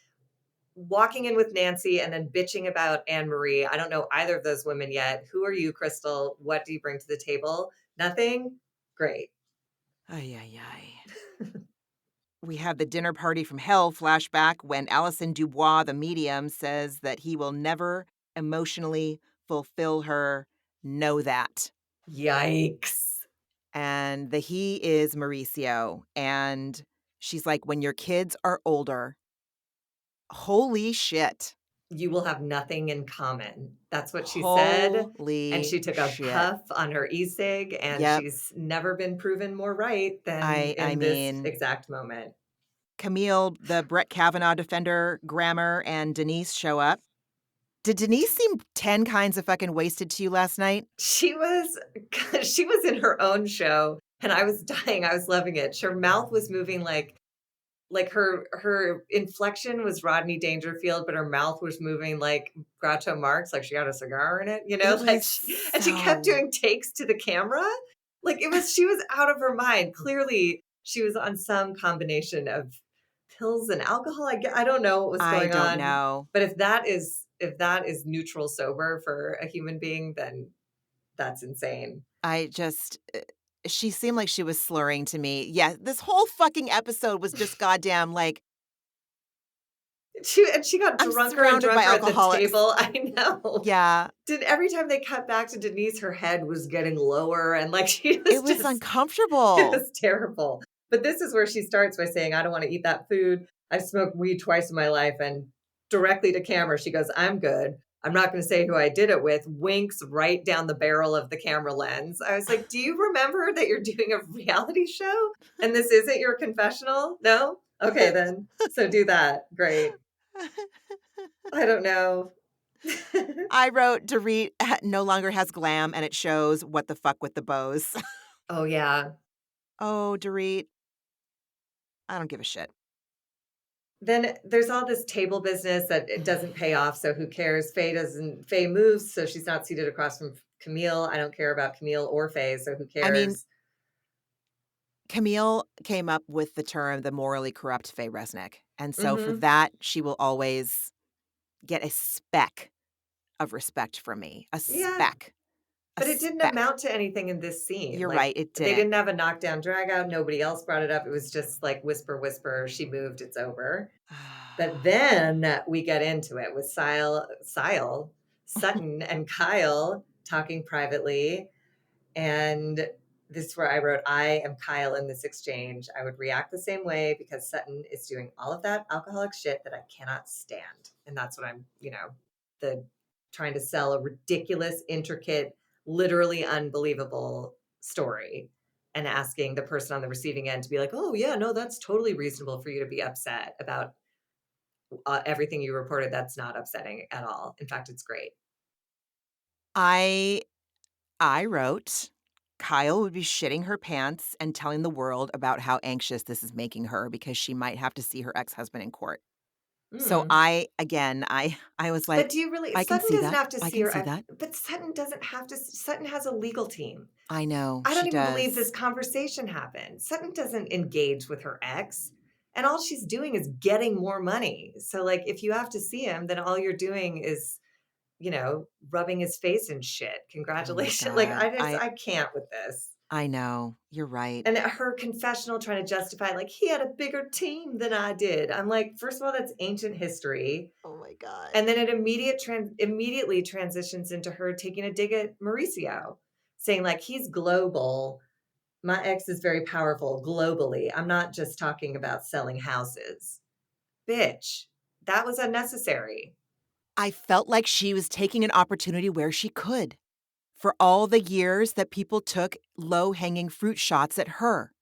walking in with Nancy and then bitching about Anne Marie? I don't know either of those women yet. Who are you, Crystal? What do you bring to the table? Nothing? Great. Ay, ay, ay. We have the dinner party from hell flashback when Alison Dubois, the medium, says that he will never emotionally fulfill her. Know that. Yikes. And the he is Mauricio. And she's like, when your kids are older, holy shit. You will have nothing in common. That's what she said. And Holy she took a shit. puff on her e-cig, and Yep. she's never been proven more right than I in this mean, exact moment. Camille, the Brett Kavanaugh defender, Grammer, and Denise show up. Did Denise seem 10 kinds of fucking wasted to you last night? She was she was in her own show, and I was dying. I was loving it. Her mouth was moving like her inflection was Rodney Dangerfield, but her mouth was moving like Groucho Marx, like she got a cigar in it, It like was and she kept so doing takes to the camera. Like she was out of her mind. Clearly, she was on some combination of pills and alcohol. I don't know what was I going don't on, know. but if that is neutral sober for a human being, then that's insane. I just she seemed like she was slurring to me. Yeah, this whole fucking episode was just goddamn like, She got I'm drunker and surrounded by drunker at the alcoholics. table. I know. Yeah, Did every time they cut back to Denise, her head was getting lower and like she was it was just it uncomfortable. was terrible. But this is where she starts by saying, I don't want to eat that food. I've smoked weed twice in my life. And directly to camera, she goes, I'm good. I'm not gonna say who I did it with, winks right down the barrel of the camera lens. I was like, "Do you remember that you're doing a reality show and this isn't your confessional? No? Okay, then. So do that. Great." I don't know. I wrote, Dorit no longer has glam, and it shows what the fuck with the bows. Oh, yeah. Oh, Dorit, I don't give a shit. Then there's all this table business that it doesn't pay off, so who cares? Faye moves, so she's not seated across from Camille. I don't care about Camille or Faye, so who I mean, cares? Camille came up with the term the morally corrupt Faye Resnick, and so for Mhm. that, she will always get a speck of respect from me. A Yeah, speck. A but it didn't speck. amount to anything in this scene. You're right, Like, it they didn't. didn't have a knockdown drag out, nobody else brought it up. It was just like whisper, whisper, she moved, it's over. But then we get into it with Sutton and Kyle talking privately. And this is where I wrote, I am Kyle in this exchange. I would react the same way because Sutton is doing all of that alcoholic shit that I cannot stand. And that's what I'm, the trying to sell a ridiculous, intricate, literally unbelievable story and asking the person on the receiving end to be like, oh, yeah, no, that's totally reasonable for you to be upset about everything you reported. That's not upsetting at all. In fact, it's great. I I wrote, Kyle would be shitting her pants and telling the world about how anxious this is making her because she might have to see her ex-husband in court. So Mm. I was But like, do you really "I can Sutton see doesn't that. have to I see can her see ex that." but Sutton doesn't have to Sutton has a legal team. I know, I she don't even believe this does. conversation happened. Sutton doesn't engage with her ex, and all she's doing is getting more money. So, like, if you have to see him, then all you're doing is, rubbing his face and shit. Oh my Congratulations. Like, god. I can't with this. I know. You're right. And her confessional trying to justify, like, he had a bigger team than I did. I'm like, first of all, that's ancient history. Oh my god. And then it immediately transitions into her taking a dig at Mauricio, saying, like, he's global. My ex is very powerful globally. I'm not just talking about selling houses. Bitch, that was unnecessary. I felt like she was taking an opportunity where she could, for all the years that people took low-hanging fruit shots at her.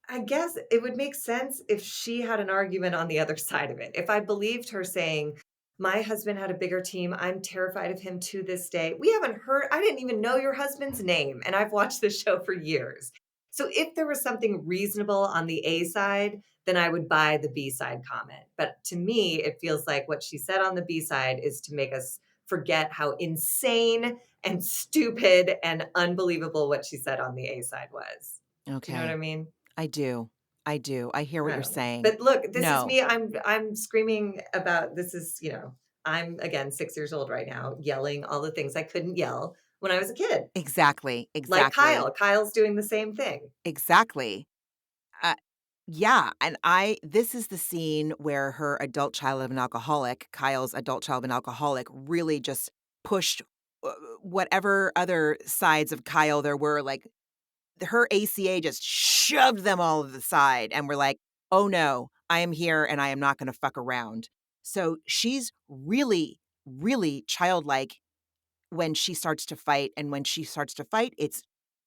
I guess it would make sense if she had an argument on the other side of it. If I believed her saying, my husband had a bigger team. I'm terrified of him to this day. We haven't heard, I didn't even know your husband's name. And I've watched this show for years. So if there was something reasonable on the A side, then I would buy the B side comment. But to me, it feels like what she said on the B side is to make us forget how insane and stupid and unbelievable what she said on the A side was. Do you know what I Okay. mean? I do. I do. I hear what I you're don't know. saying. But look, this is No. me. I'm screaming about this is, I'm again 6 years old right now, yelling all the things I couldn't yell when I was a kid. Exactly, Like exactly, Kyle. Kyle's doing the same thing. exactly. Uh, yeah, and this is the scene where her adult child of an alcoholic, Kyle's adult child of an alcoholic, really just pushed, whatever other sides of Kyle there were, like, her ACA just shoved them all to the side, and we're like, "Oh, no, I am here, and I am not gonna fuck around." So, she's really, really childlike when she starts to fight, and when she starts to fight, it's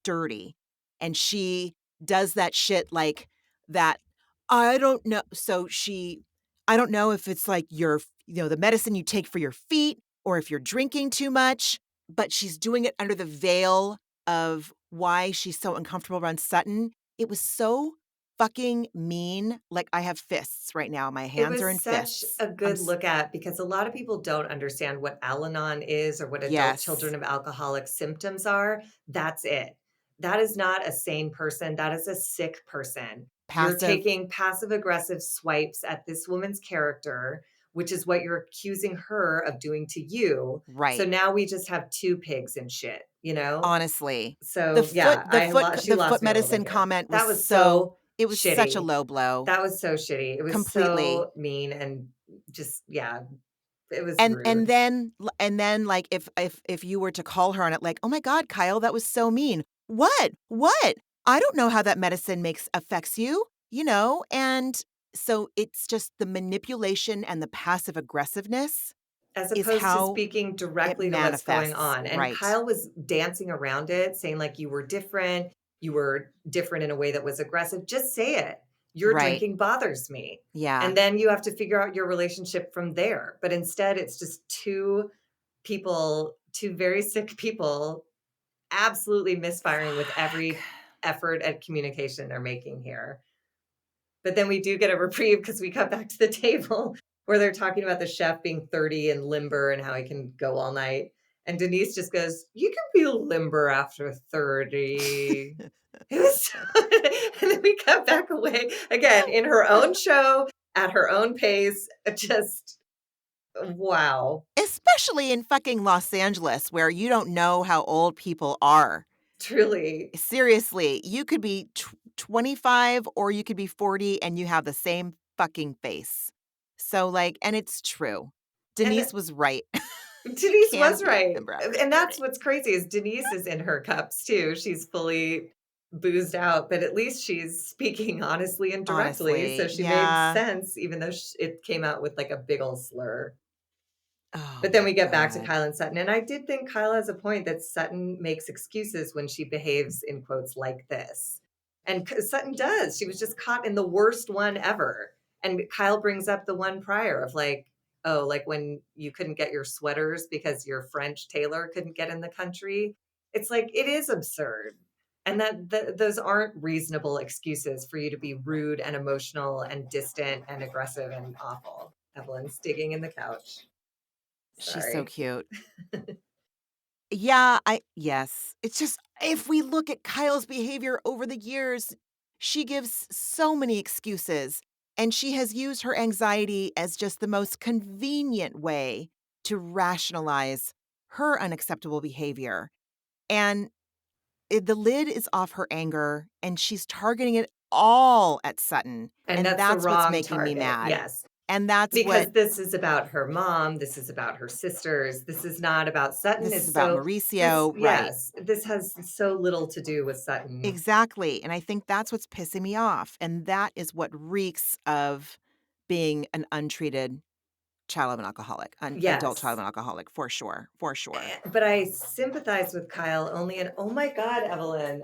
dirty, and she does that shit like that. I don't know, so she I don't know if it's like the medicine you take for your feet or if you're drinking too much, but she's doing it under the veil of why she's so uncomfortable around Sutton. It was so fucking mean, like, I have fists right now, my It hands are was in such fists. a good look at because a lot of people don't understand what Al-Anon is or what adult Yes, children of alcoholic symptoms are. That's it. That is not a sane person. That is a sick person. You're passive, taking passive aggressive swipes at this woman's character, which is what you're accusing her of doing to you. So right. now we just have two pigs and shit, you know? Honestly, So yeah, she the foot lost me a little bit medicine here. comment was That was so it was such a shitty. low blow, That was so shitty. It was completely. so mean and just yeah, it was And rude. like, if you were to call her on it, like, "Oh my god, Kyle, that was so mean." "What? What? I don't know how that medicine makes affects you," you know? And so it's just the manipulation and the passive aggressiveness. as is opposed to how speaking it directly to what's going manifests, on. And right, Kyle was dancing around it, saying like you were different in a way that was aggressive. Just say it. Your right, drinking bothers me. yeah, And then you have to figure out your relationship from there. But instead it's just two very sick people absolutely misfiring with fuck. every effort at communication they're making here. But then we do get a reprieve because we cut back to the table where they're talking about the chef being 30 and limber and how he can go all night. And Denise just goes, "You can be limber after 30." It was and then we cut back away again in her own show at her own pace. Just wow, Especially in fucking Los Angeles where you don't know how old people are. truly. Seriously, you could be 25 or you could be 40 and you have the same fucking face. So, like, and it's true. And Denise was right. Denise Can was be right. limber after And that's 30. what's crazy is Denise is in her cups too. She's fully boozed out, but at least she's speaking honestly and directly. So Honestly, she made yeah. sense, even though it came out with like a big ol' slur. Oh But then my we get back to god. Kyle and Sutton. And I did think Kyle has a point that Sutton makes excuses when she behaves in quotes like this. And Sutton does. She was just caught in the worst one ever. And Kyle brings up the one prior of like, oh, like when you couldn't get your sweaters because your French tailor couldn't get in the country. It's like, it is absurd. And those aren't reasonable excuses for you to be rude and emotional and distant and aggressive and awful. Evelyn's digging in the couch. She's so Sorry. cute. Yeah, yes. It's just if we look at Kyle's behavior over the years, she gives so many excuses, and she has used her anxiety as just the most convenient way to rationalize her unacceptable behavior. And the lid is off her anger, and she's targeting it all at Sutton, And and that's the that's what's wrong making me target, mad. yes. And that's what Because this is about her mom, this is about her sisters, this is not about Sutton, this is it's about so this Mauricio, right. yes, this has so little to do with Sutton. Exactly, and I think that's what's pissing me off, and that is what reeks of being an untreated child of an alcoholic, an adult child of Yes, an alcoholic, for sure, for sure. but I sympathize with Kyle only in oh my god, Evelyn.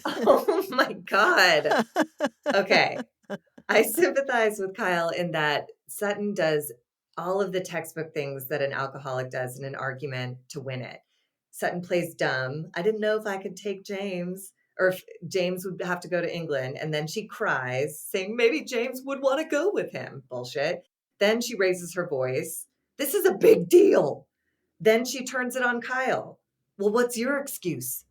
Oh my god. Okay. I sympathize with Kyle in that Sutton does all of the textbook things that an alcoholic does in an argument to win it. Sutton plays dumb. I didn't know if I could take James or if James would have to go to England. And then she cries, saying maybe James would want to go with him. Bullshit. Then she raises her voice. This is a big deal. Then she turns it on Kyle. Well, what's your excuse?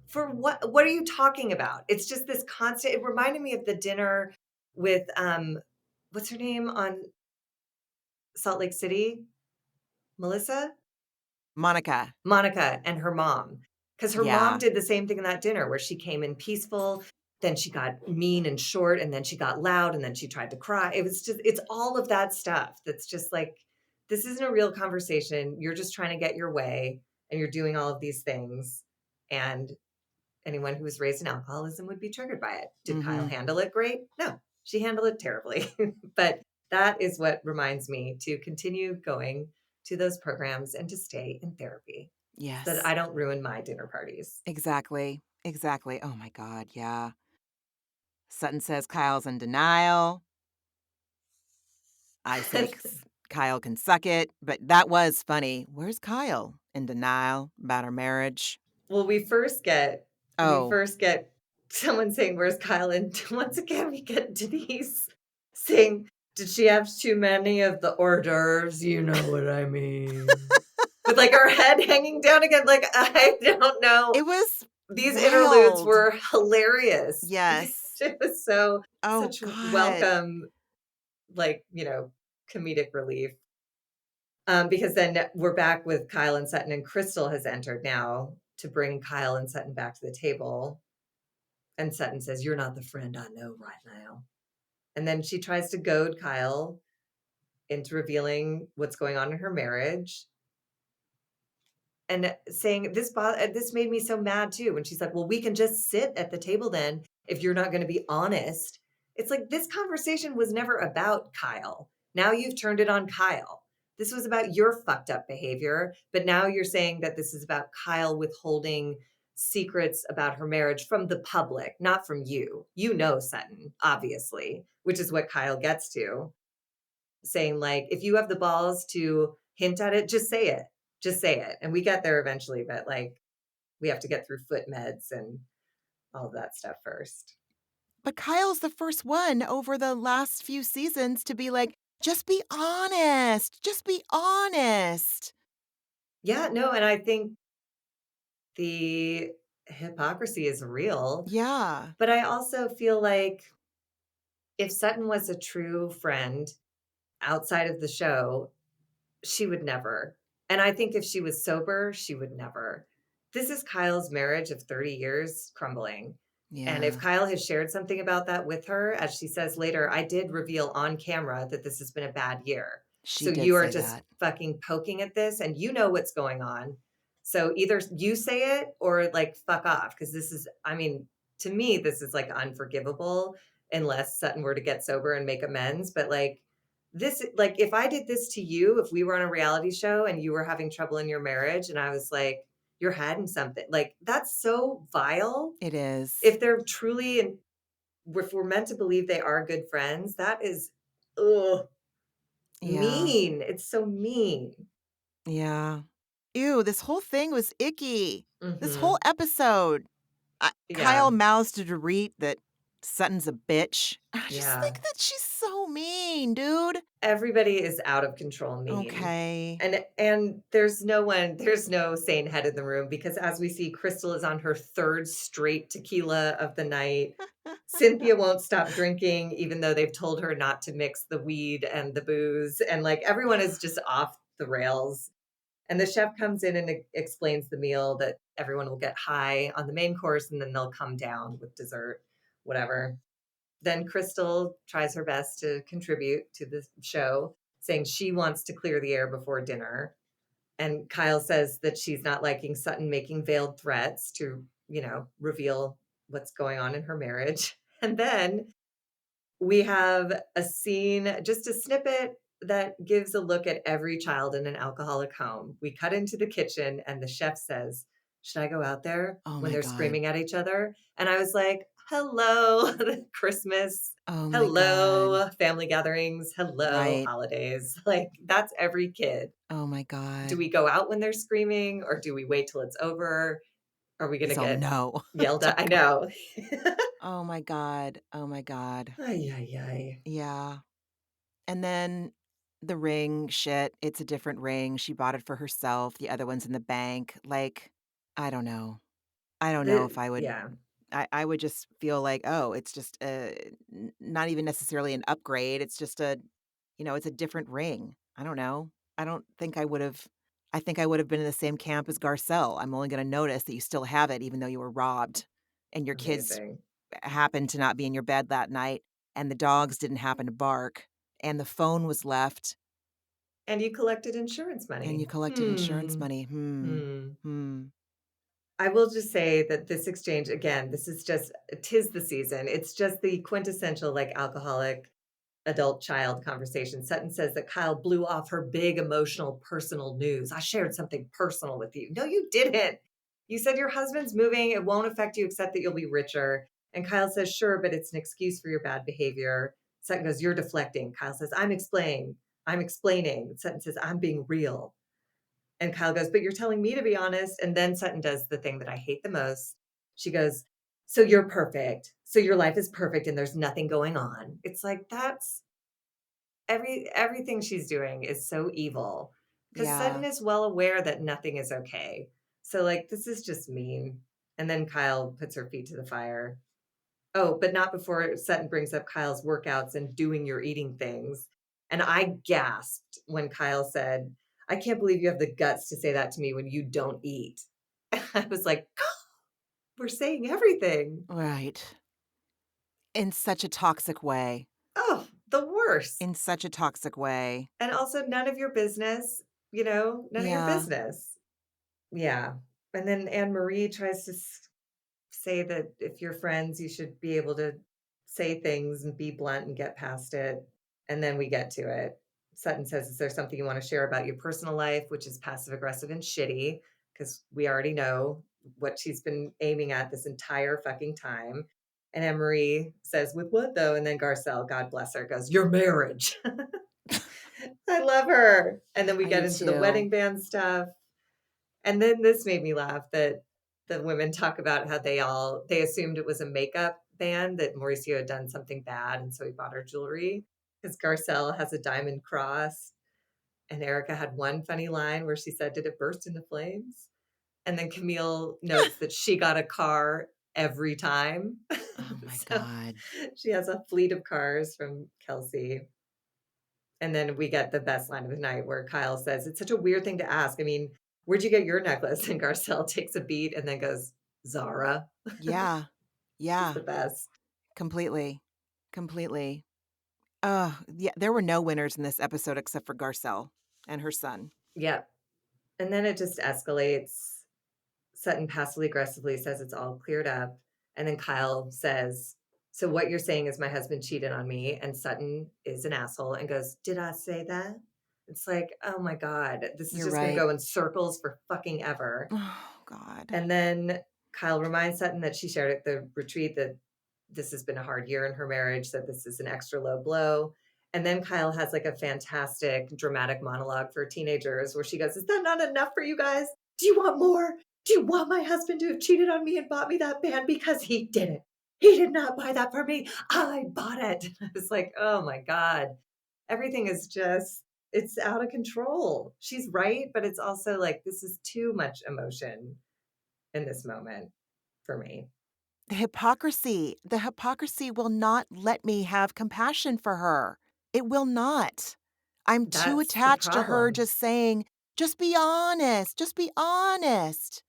For what? What are you talking about? It's just this constant. It reminded me of the dinner with what's her name on Salt Lake City? Melissa? Monica. Monica and her mom. Because her mom Yeah. did the same thing in that dinner where she came in peaceful, then she got mean and short, and then she got loud, and then she tried to cry. It was just, it's all of that stuff that's just like, this isn't a real conversation. You're just trying to get your way, and you're doing all of these things. And anyone who was raised in alcoholism would be triggered by it. Did Kyle Mhm. handle it great? No, she handled it terribly. But that is what reminds me to continue going to those programs and to stay in therapy so that Yes. I don't ruin my dinner parties. Exactly. Exactly. Oh my god, yeah. Sutton says Kyle's in denial. I say Kyle can suck it, but that was funny. Where's Kyle? In denial about our marriage. Well, we Oh, first get someone saying, "Where's Kyle?" And once again, we get Denise saying, "Did she have too many of the hors d'oeuvres? You know what I mean." With like her head hanging down again, like I don't know. it was These interludes wild. were hilarious. Yes. It was so Oh such god. welcome, like, comedic relief. Because then we're back with Kyle and Sutton, and Crystal has entered now to bring Kyle and Sutton back to the table. And Sutton says, "You're not the friend I know right now." And then she tries to goad Kyle into revealing what's going on in her marriage and saying, this made me so mad too. When she's like, "Well, we can just sit at the table then if you're not going to be honest." It's like this conversation was never about Kyle. Now you've turned it on Kyle. This was about your fucked up behavior, but now you're saying that this is about Kyle withholding secrets about her marriage from the public, not from you. You know Sutton, obviously, which is what Kyle gets to, saying like, if you have the balls to hint at it, just say it. Just say it. And we get there eventually, but like we have to get through foot meds and all of that stuff first. But Kyle's the first one over the last few seasons to be like, "Just be honest. Just be honest." Yeah, no, and I think the hypocrisy is real, Yeah. but I also feel like if Sutton was a true friend outside of the show, she would never. And I think if she was sober, she would never. This is Kyle's marriage of 30 years crumbling. And if Yeah. Kyle has shared something about that with her, as she says later, I did reveal on camera that this has been a bad year. She So did you are say just that. fucking poking at this and you know what's going on. So either you say it or like fuck off. Cause this is, I mean, to me, this is like unforgivable unless Sutton were to get sober and make amends. But like, this, like, if I did this to you, if we were on a reality show and you were having trouble in your marriage and I was like, you're hiding something, like, that's so vile. It is. If they're truly, and if we're meant to believe they are good friends, that is, ugh, Yeah. mean. It's so mean. Yeah. Ew, this whole thing was icky. This whole Hmm. episode. Yeah. Kyle mouths to Dorit that Sutton's a bitch. I just Yeah. think that she's so mean, dude. Everybody is out of control mean. Okay. And there's no sane head in the room because as we see, Crystal is on her third straight tequila of the night. Cynthia won't stop drinking, even though they've told her not to mix the weed and the booze. And like everyone is just off the rails. And the chef comes in and explains the meal that everyone will get high on the main course and then they'll come down with dessert, whatever. Then Crystal tries her best to contribute to the show, saying she wants to clear the air before dinner. And Kyle says that she's not liking Sutton making veiled threats to, reveal what's going on in her marriage. And then we have a scene, just a snippet that gives a look at every child in an alcoholic home. We cut into the kitchen, and the chef says, should I go out there Oh when my they're God. screaming at each other? And I was like, hello, Christmas. Oh my God. Hello, family gatherings. Hello, Right. holidays. Like, that's every kid. Oh my Do God. we go out when they're screaming or do we wait till it's over? Are we going to So get no. yelled at? Don't I go. know. Oh my God. Oh my God. Ay, ay, ay. Yeah. And then the ring shit, it's a different ring. She bought it for herself. The other one's in the bank. Like, I don't know. I don't know if I would Yeah. I would just feel like, "Oh, it's just, not even necessarily an upgrade, it's just it's a different ring." I don't know. I don't think I think I would've been in the same camp as Garcelle. I'm only gonna notice that you still have it even though you were robbed, and your kids Amazing. happened to not be in your bed that night, and the dogs didn't happen to bark, and the phone was left, And you collected insurance and you money. collected insurance money. Hmm. Hmm. Hmm. I will just say that this exchange, again, this is just, 'tis the season. It's just the quintessential, like, alcoholic adult child conversation. Sutton says that Kyle blew off her big emotional personal news. I shared something personal with you. No, you didn't. You said your husband's moving. It won't affect you except that you'll be richer. And Kyle says, sure, but it's an excuse for your bad behavior. Sutton goes, you're deflecting. Kyle says, I'm explaining. I'm explaining. Sutton says, I'm being real. And Kyle goes, but you're telling me to be honest. And then Sutton does the thing that I hate the most. She goes, so you're perfect. So your life is perfect and there's nothing going on. It's like, that's everything she's doing is so evil because Sutton Yeah. is well aware that nothing is okay. So like this is just mean. And then Kyle puts her feet to the fire. Oh, but not before Sutton brings up Kyle's workouts and doing your eating things. And I gasped when Kyle said, I can't believe you have the guts to say that to me when you don't eat. I was like, we're saying everything. Right. In such a toxic way. Oh, the worst. In such a toxic way. And also none of your business, none of your Yeah. business. Yeah. And then Anne Marie tries to say that if you're friends, you should be able to say things and be blunt and get past it. And then we get to it. Sutton says, "Is there something you want to share about your personal life?" Which is passive aggressive and shitty because we already know what she's been aiming at this entire fucking time. And Emery says, "With what though?" And then Garcelle, God bless her, goes, "Your marriage." I love her. And then we I get do into the too. wedding band stuff. And then this made me laugh that the women talk about how they assumed it was a makeup band, that Mauricio had done something bad, and so he bought her jewelry. Because Garcelle has a diamond cross, and Erika had one funny line where she said, "Did it burst into flames?" And then Camille notes that she got a car every time. Oh my So god. she has a fleet of cars from Kelsey. And then we get the best line of the night where Kyle says, "It's such a weird thing to ask. I mean, where'd you get your necklace?" And Garcelle takes a beat and then goes, "Zara." Yeah. She's Yeah. the best. Completely. Completely. Yeah, there were no winners in this episode except for Garcelle and her son. Yep. And then it just escalates. Sutton passively aggressively says it's all cleared up. And then Kyle says, "So what you're saying is my husband cheated on me." And Sutton is an asshole and goes, "Did I say that?" It's like, oh my God, this is You're just going to right. go in circles for fucking ever. Oh god. And then Kyle reminds Sutton that she shared at the retreat that this has been a hard year in her marriage, that this is an extra low blow. And then Kyle has like a fantastic dramatic monologue for teenagers where she goes, "Is that not enough for you guys? Do you want more? Do you want my husband to have cheated on me and bought me that band? Because he didn't. He did not buy that for me. I bought it." I was like, oh my God. Everything is just, it's out of control. She's right, but it's also like, this is too much emotion in this moment for me. The hypocrisy will not let me have compassion for her. It will not. I'm too That's the attached to her problem. just saying, "Just be honest, just be honest."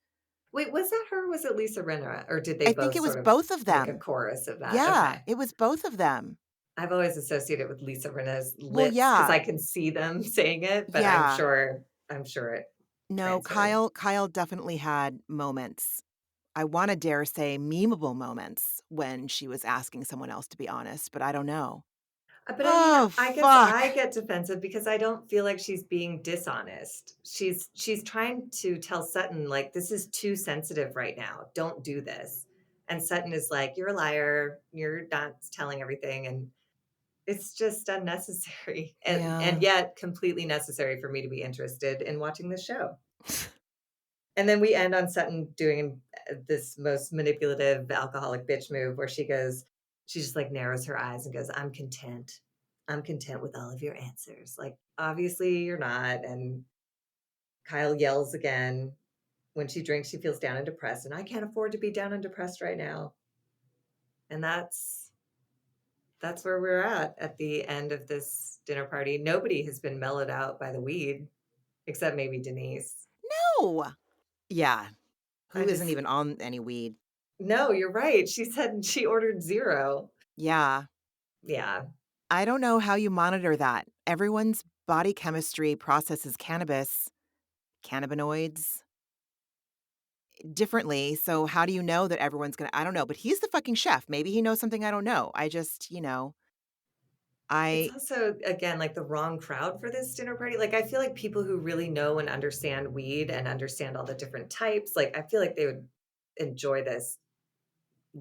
Wait, was that her? Or was it Lisa Rinna? Or did they I think both it was sort of both of make a them. chorus of that? Yeah, Okay. it was both of them. I've always associated with Lisa Rinna's Well, lips because yeah, I can see them saying it, but yeah. I'm sure it No, transferred. Kyle definitely had moments. I wanna dare say memeable moments when she was asking someone else to be honest, but I don't know. But I mean, Oh, I guess I fuck. get defensive because I don't feel like she's being dishonest. She's trying to tell Sutton like this is too sensitive right now. Don't do this. And Sutton is like, "You're a liar. You're not telling everything." And it's just unnecessary and Yeah. yet completely necessary for me to be interested in watching this show. And then we end on Sutton doing this most manipulative alcoholic bitch move where she just like narrows her eyes and goes, "I'm content. I'm content with all of your answers." Like, obviously you're not. And Kyle yells again. When she drinks, she feels down and depressed. And I can't afford to be down and depressed right now. And that's where we're at the end of this dinner party. Nobody has been mellowed out by the weed except maybe Denise. No. Yeah. I Who isn't just even on any weed? No, you're right. She said she ordered 0. Yeah. Yeah, I don't know how you monitor that. Everyone's body chemistry processes cannabinoids differently, so how do you know that everyone's gonna I don't know, but he's the fucking chef. Maybe he knows something I don't know. I just, it's I also, again, like, the wrong crowd for this dinner party. Like, I feel like people who really know and understand weed and understand all the different types, like, I feel like they would enjoy this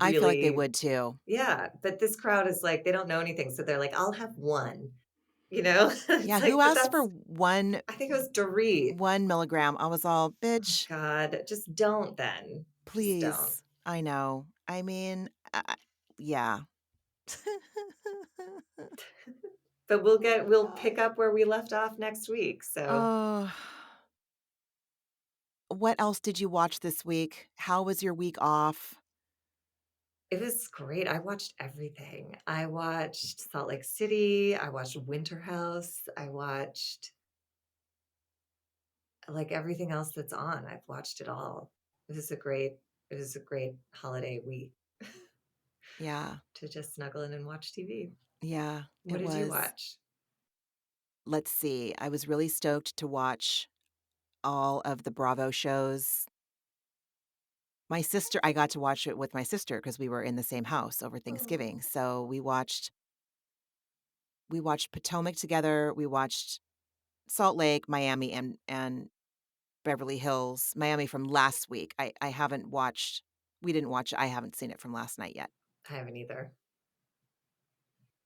I feel like they really. would too. Yeah, but this crowd is like, they don't know anything, so they're like, "I'll have 1," you know? It's Yeah, who like, but asked for that's, I think it was Dorit. 1 milligram? I was all, Oh "Bitch, god, just don't then. Just don't. please." I know. I mean, yeah. But we'll pick up where we left off next week, so Oh, what else did you watch this week? How was your week off? it was great. I watched everything. I watched Salt Lake City, I watched Winter House, I watched, like, everything else that's on. I've watched it all. It was a great holiday week Yeah, to just snuggle in and watch TV. yeah, What it did you was. watch? Let's see, I was really stoked to watch all of the Bravo shows. I got to watch it with my sister because we were in the same house over Oh, Thanksgiving, so we watched Potomac together. We watched Salt Lake, Miami, and Beverly Hills. Miami from last week. I haven't watched. We didn't watch. I haven't seen it from last night yet. I haven't either.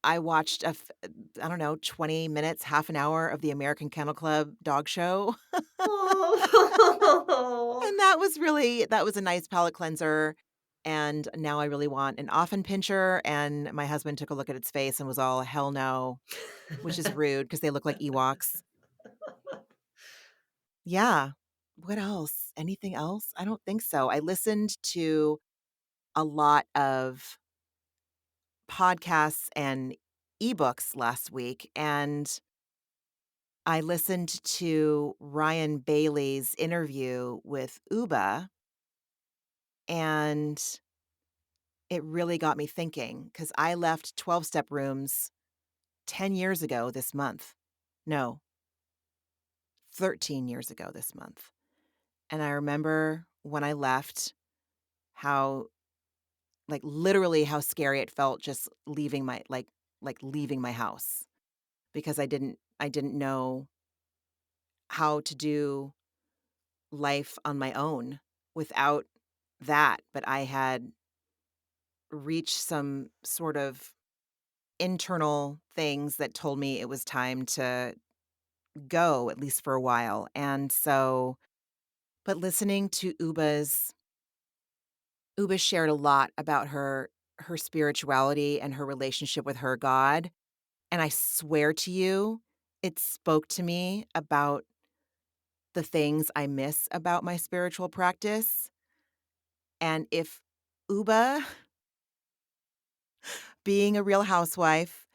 I watched I don't know, 20 minutes, half an hour of the American Kennel Club dog show. Oh. And that was a nice palate cleanser, and now I really want an Offen Pinscher, and my husband took a look at its face and was all, "Hell no," which is rude because they look like Ewoks. Yeah. What else? Anything else? I don't think so. I listened to a lot of podcasts and ebooks last week, and I listened to Ryan Bailey's interview with Uba, and it really got me thinking because I left 12-step rooms 10 years ago this month. No, 13 years ago this month. And I remember when I left how, like, literally how scary it felt just leaving my leaving my house because I didn't know how to do life on my own without that, but I had reached some sort of internal things that told me it was time to go, at least for a while. And so, but listening to Uba shared a lot about her spirituality and her relationship with her God. And I swear to you, it spoke to me about the things I miss about my spiritual practice. And if Uba, being a real housewife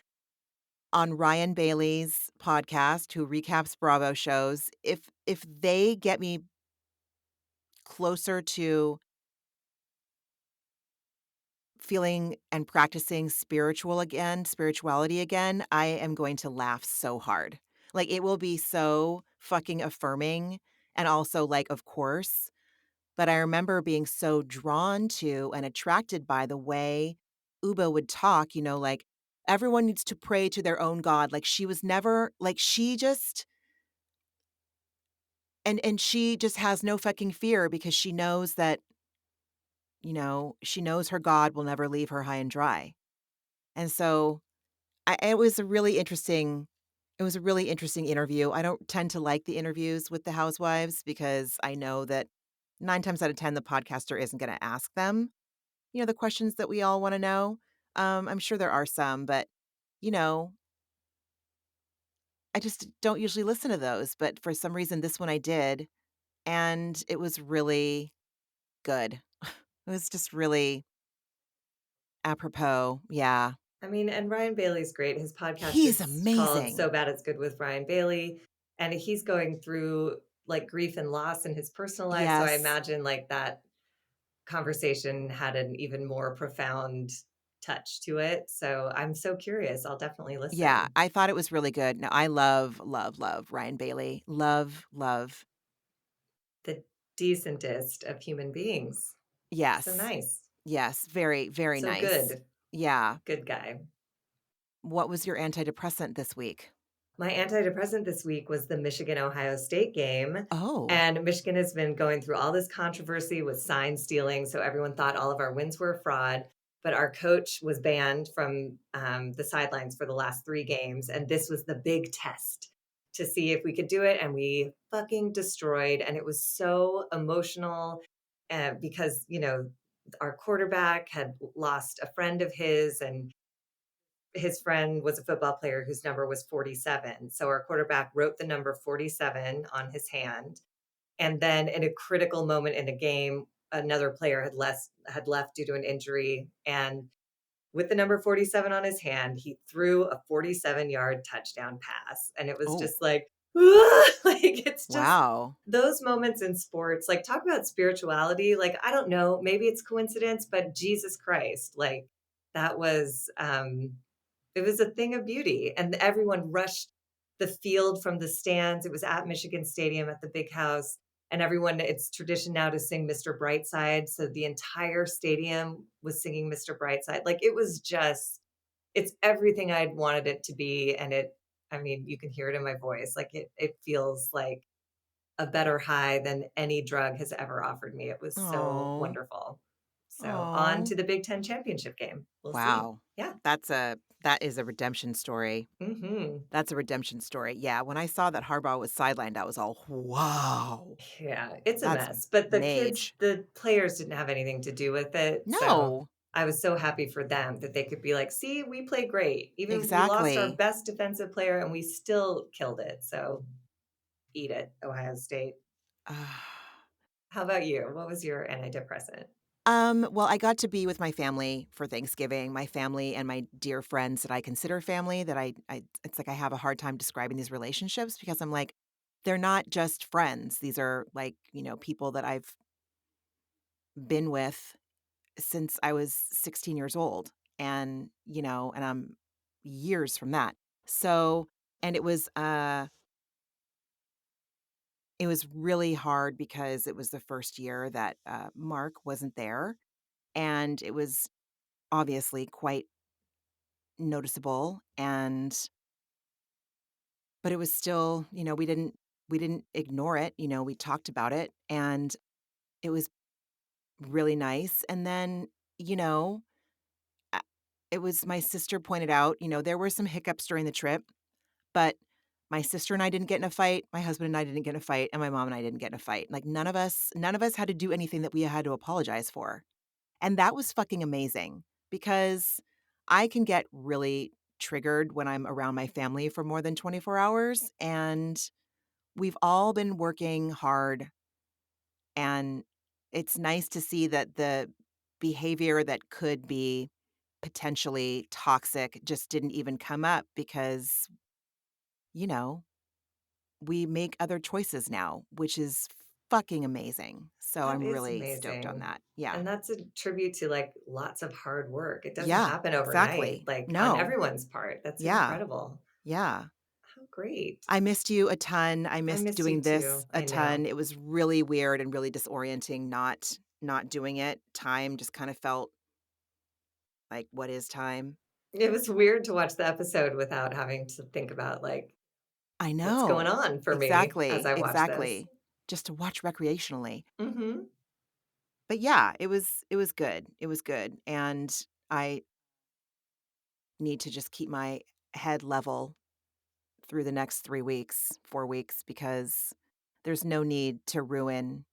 on Ryan Bailey's podcast, who recaps Bravo shows, if they get me closer to feeling and practicing spirituality again, I am going to laugh so hard. Like, it will be so fucking affirming and also, like, of course. But I remember being so drawn to and attracted by the way Uba would talk, like, everyone needs to pray to their own God. Like, she was never like, she just and she just has no fucking fear because she knows that, she knows her God will never leave her high and dry. And so it was a really interesting interview. I don't tend to like the interviews with the housewives because I know that 9 times out of 10 the podcaster isn't going to ask them, the questions that we all want to know. I'm sure there are some, but you know, I just don't usually listen to those, but for some reason this one I did, and it was really good. It was just really apropos. Yeah. I mean, and Ryan Bailey's great. His podcast He's is called So amazing. Bad It's Good with Ryan Bailey, and he's going through like grief and loss in his personal life. So I Yes. imagine like that conversation had an even more profound touch to it. So I'm so curious. I'll definitely Yeah, listen. I thought it was really good. No, I love, love, love Ryan Bailey. Love, love. The decentest of human beings. So Yes. nice. Yes, very, very So nice. good. Yeah. Good guy. What was your antidepressant this week? My antidepressant this week was the Michigan Ohio State game. Oh, And Michigan has been going through all this controversy with sign stealing. So everyone thought all of our wins were a fraud. But our coach was banned from the sidelines for the last 3 games. And this was the big test to see if we could do it. And we fucking destroyed. And it was so emotional because, our quarterback had lost a friend of his, and his friend was a football player whose number was 47. So our quarterback wrote the number 47 on his hand. And then in a critical moment in a game, another player had left due to an injury. And with the number 47 on his hand, he threw a 47-yard touchdown pass. And it was oh, just like, like it's just wow. those moments in sports, like talk about spirituality. Like, I don't know, maybe it's coincidence, but Jesus Christ, like that was it was a thing of beauty, and everyone rushed the field from the stands. It was at Michigan Stadium at the big house, and everyone, it's tradition now to sing Mr. Brightside. So the entire stadium was singing Mr. Brightside. Like it was just it's everything I'd wanted it to be, and you can hear it in my voice, like, it feels like a better high than any drug has ever offered me. It was so Oh. wonderful. So, on Oh. to the Big Ten championship game. We'll see. Wow. Yeah. That is a redemption story. Mhm. That's a redemption story. Yeah, when I saw that Harbaugh was sidelined, I was all, "Wow, Yeah, it's a that's mess, but mage." the players didn't have anything to do with it, so No, I was so happy for them that they could be like, "See, we played great. Even we lost our exactly. best defensive player and we still killed it." So, eat it, Ohio State. How about you? What was your antidepressant? Well, I got to be with my family for Thanksgiving, my family and my dear friends that I consider family that I it's like I have a hard time describing these relationships because I'm like, they're not just friends. These are like, people that I've been with since I was 16 years old and I'm years from that. So, and it was really hard because it was the first year that Mark wasn't there and it was obviously quite noticeable but it was still, we didn't ignore it, we talked about it and it was really nice. And then, you know, uh, it was my sister pointed out, there were some hiccups during the trip, but my sister and I didn't get in a fight, my husband and I didn't get in a fight, and my mom and I didn't get in a fight. Like none of us had to do anything that we had to apologize for. And that was fucking amazing because I can get really triggered when I'm around my family for more than 24 hours. And we've all been working hard. And it's nice to see that the behavior that could be potentially toxic just didn't even come up because, you know, we make other choices now, which is fucking amazing. So That I'm is really stoked on amazing, that. Yeah. and that's a tribute to, like, lots of hard work. It doesn't Yeah, happen overnight, exactly. like, on No. everyone's part. That's Yeah. incredible. Yeah. How great. I missed you a ton. I I missed miss you doing this too, a I ton. know. It was really weird and really disorienting not doing it. Time just kind of felt like, what is time? It was weird to watch the episode without having to think about, like, I what's going know. on for me as Exactly. I watch this. Exactly. Just to watch recreationally. Mhm. But yeah, it was good. It was good. And I need to just keep my head level through the next 3 weeks, 4 weeks because there's no need to ruin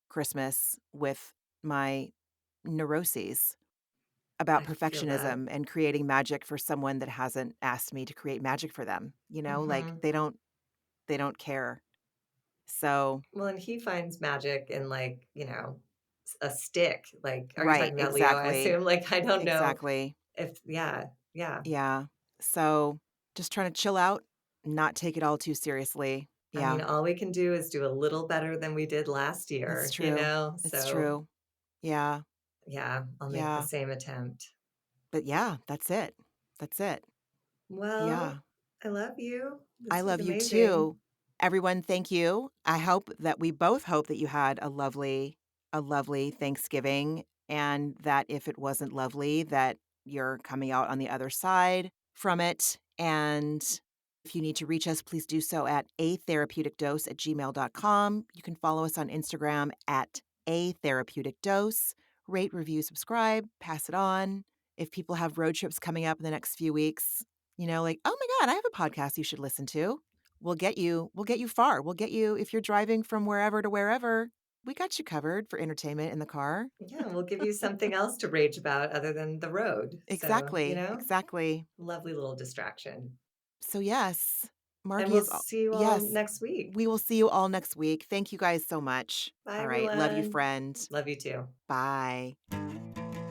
Christmas with my neuroses about I feel that. perfectionism and creating magic for someone that hasn't asked me to create magic for them, like, Mhm. they don't care. So Well, and he finds magic in, like, a stick. Like, are you right, talking about Leo, I exactly, assume? Like, I don't know exactly, if yeah, yeah. yeah. So, just trying to chill out, not take it all too seriously. I mean, Yeah, all we can do is do a little better than we did last it's year, you true, know? it's So, true. Yeah, yeah, I'll make the yeah, same attempt. but yeah, that's it. That's it. Yeah. Well, I love you. I This was love you amazing. too. Everyone, thank you. I hope that we both hope that you had a lovely Thanksgiving and that if it wasn't lovely, that you're coming out on the other side from it. And if you need to reach us, please do so at atherapeuticdose@gmail.com. You can follow us on Instagram at A Therapeutic Dose. Rate, review, subscribe, pass it on. If people have road trips coming up in the next few weeks, like, "Oh my god, I have a podcast you should listen to." We'll get you far. We'll get you if you're driving from wherever to wherever, we got you covered for entertainment in the car. Yeah, we'll give you something else to rage about other than the road. So, Exactly, exactly. lovely little distraction. So, yes, And Margie we'll is al see you all yes, next week. we will see you all next week. Thank you guys so much. Bye, All right, love you, everyone. friend. Love you too. Bye.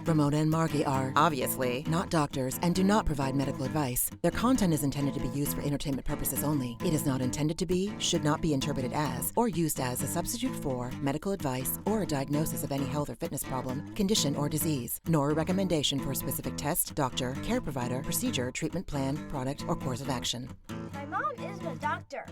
Ramona and Margee are Obviously. not doctors and do not provide medical advice. Their content is intended to be used for entertainment purposes only. It is not intended to be, should not be interpreted as, or used as a substitute for medical advice or a diagnosis of any health or fitness problem, condition, or disease, nor a recommendation for a specific test, doctor, care provider, procedure, treatment plan, product, or course of action. My mom isn't a doctor.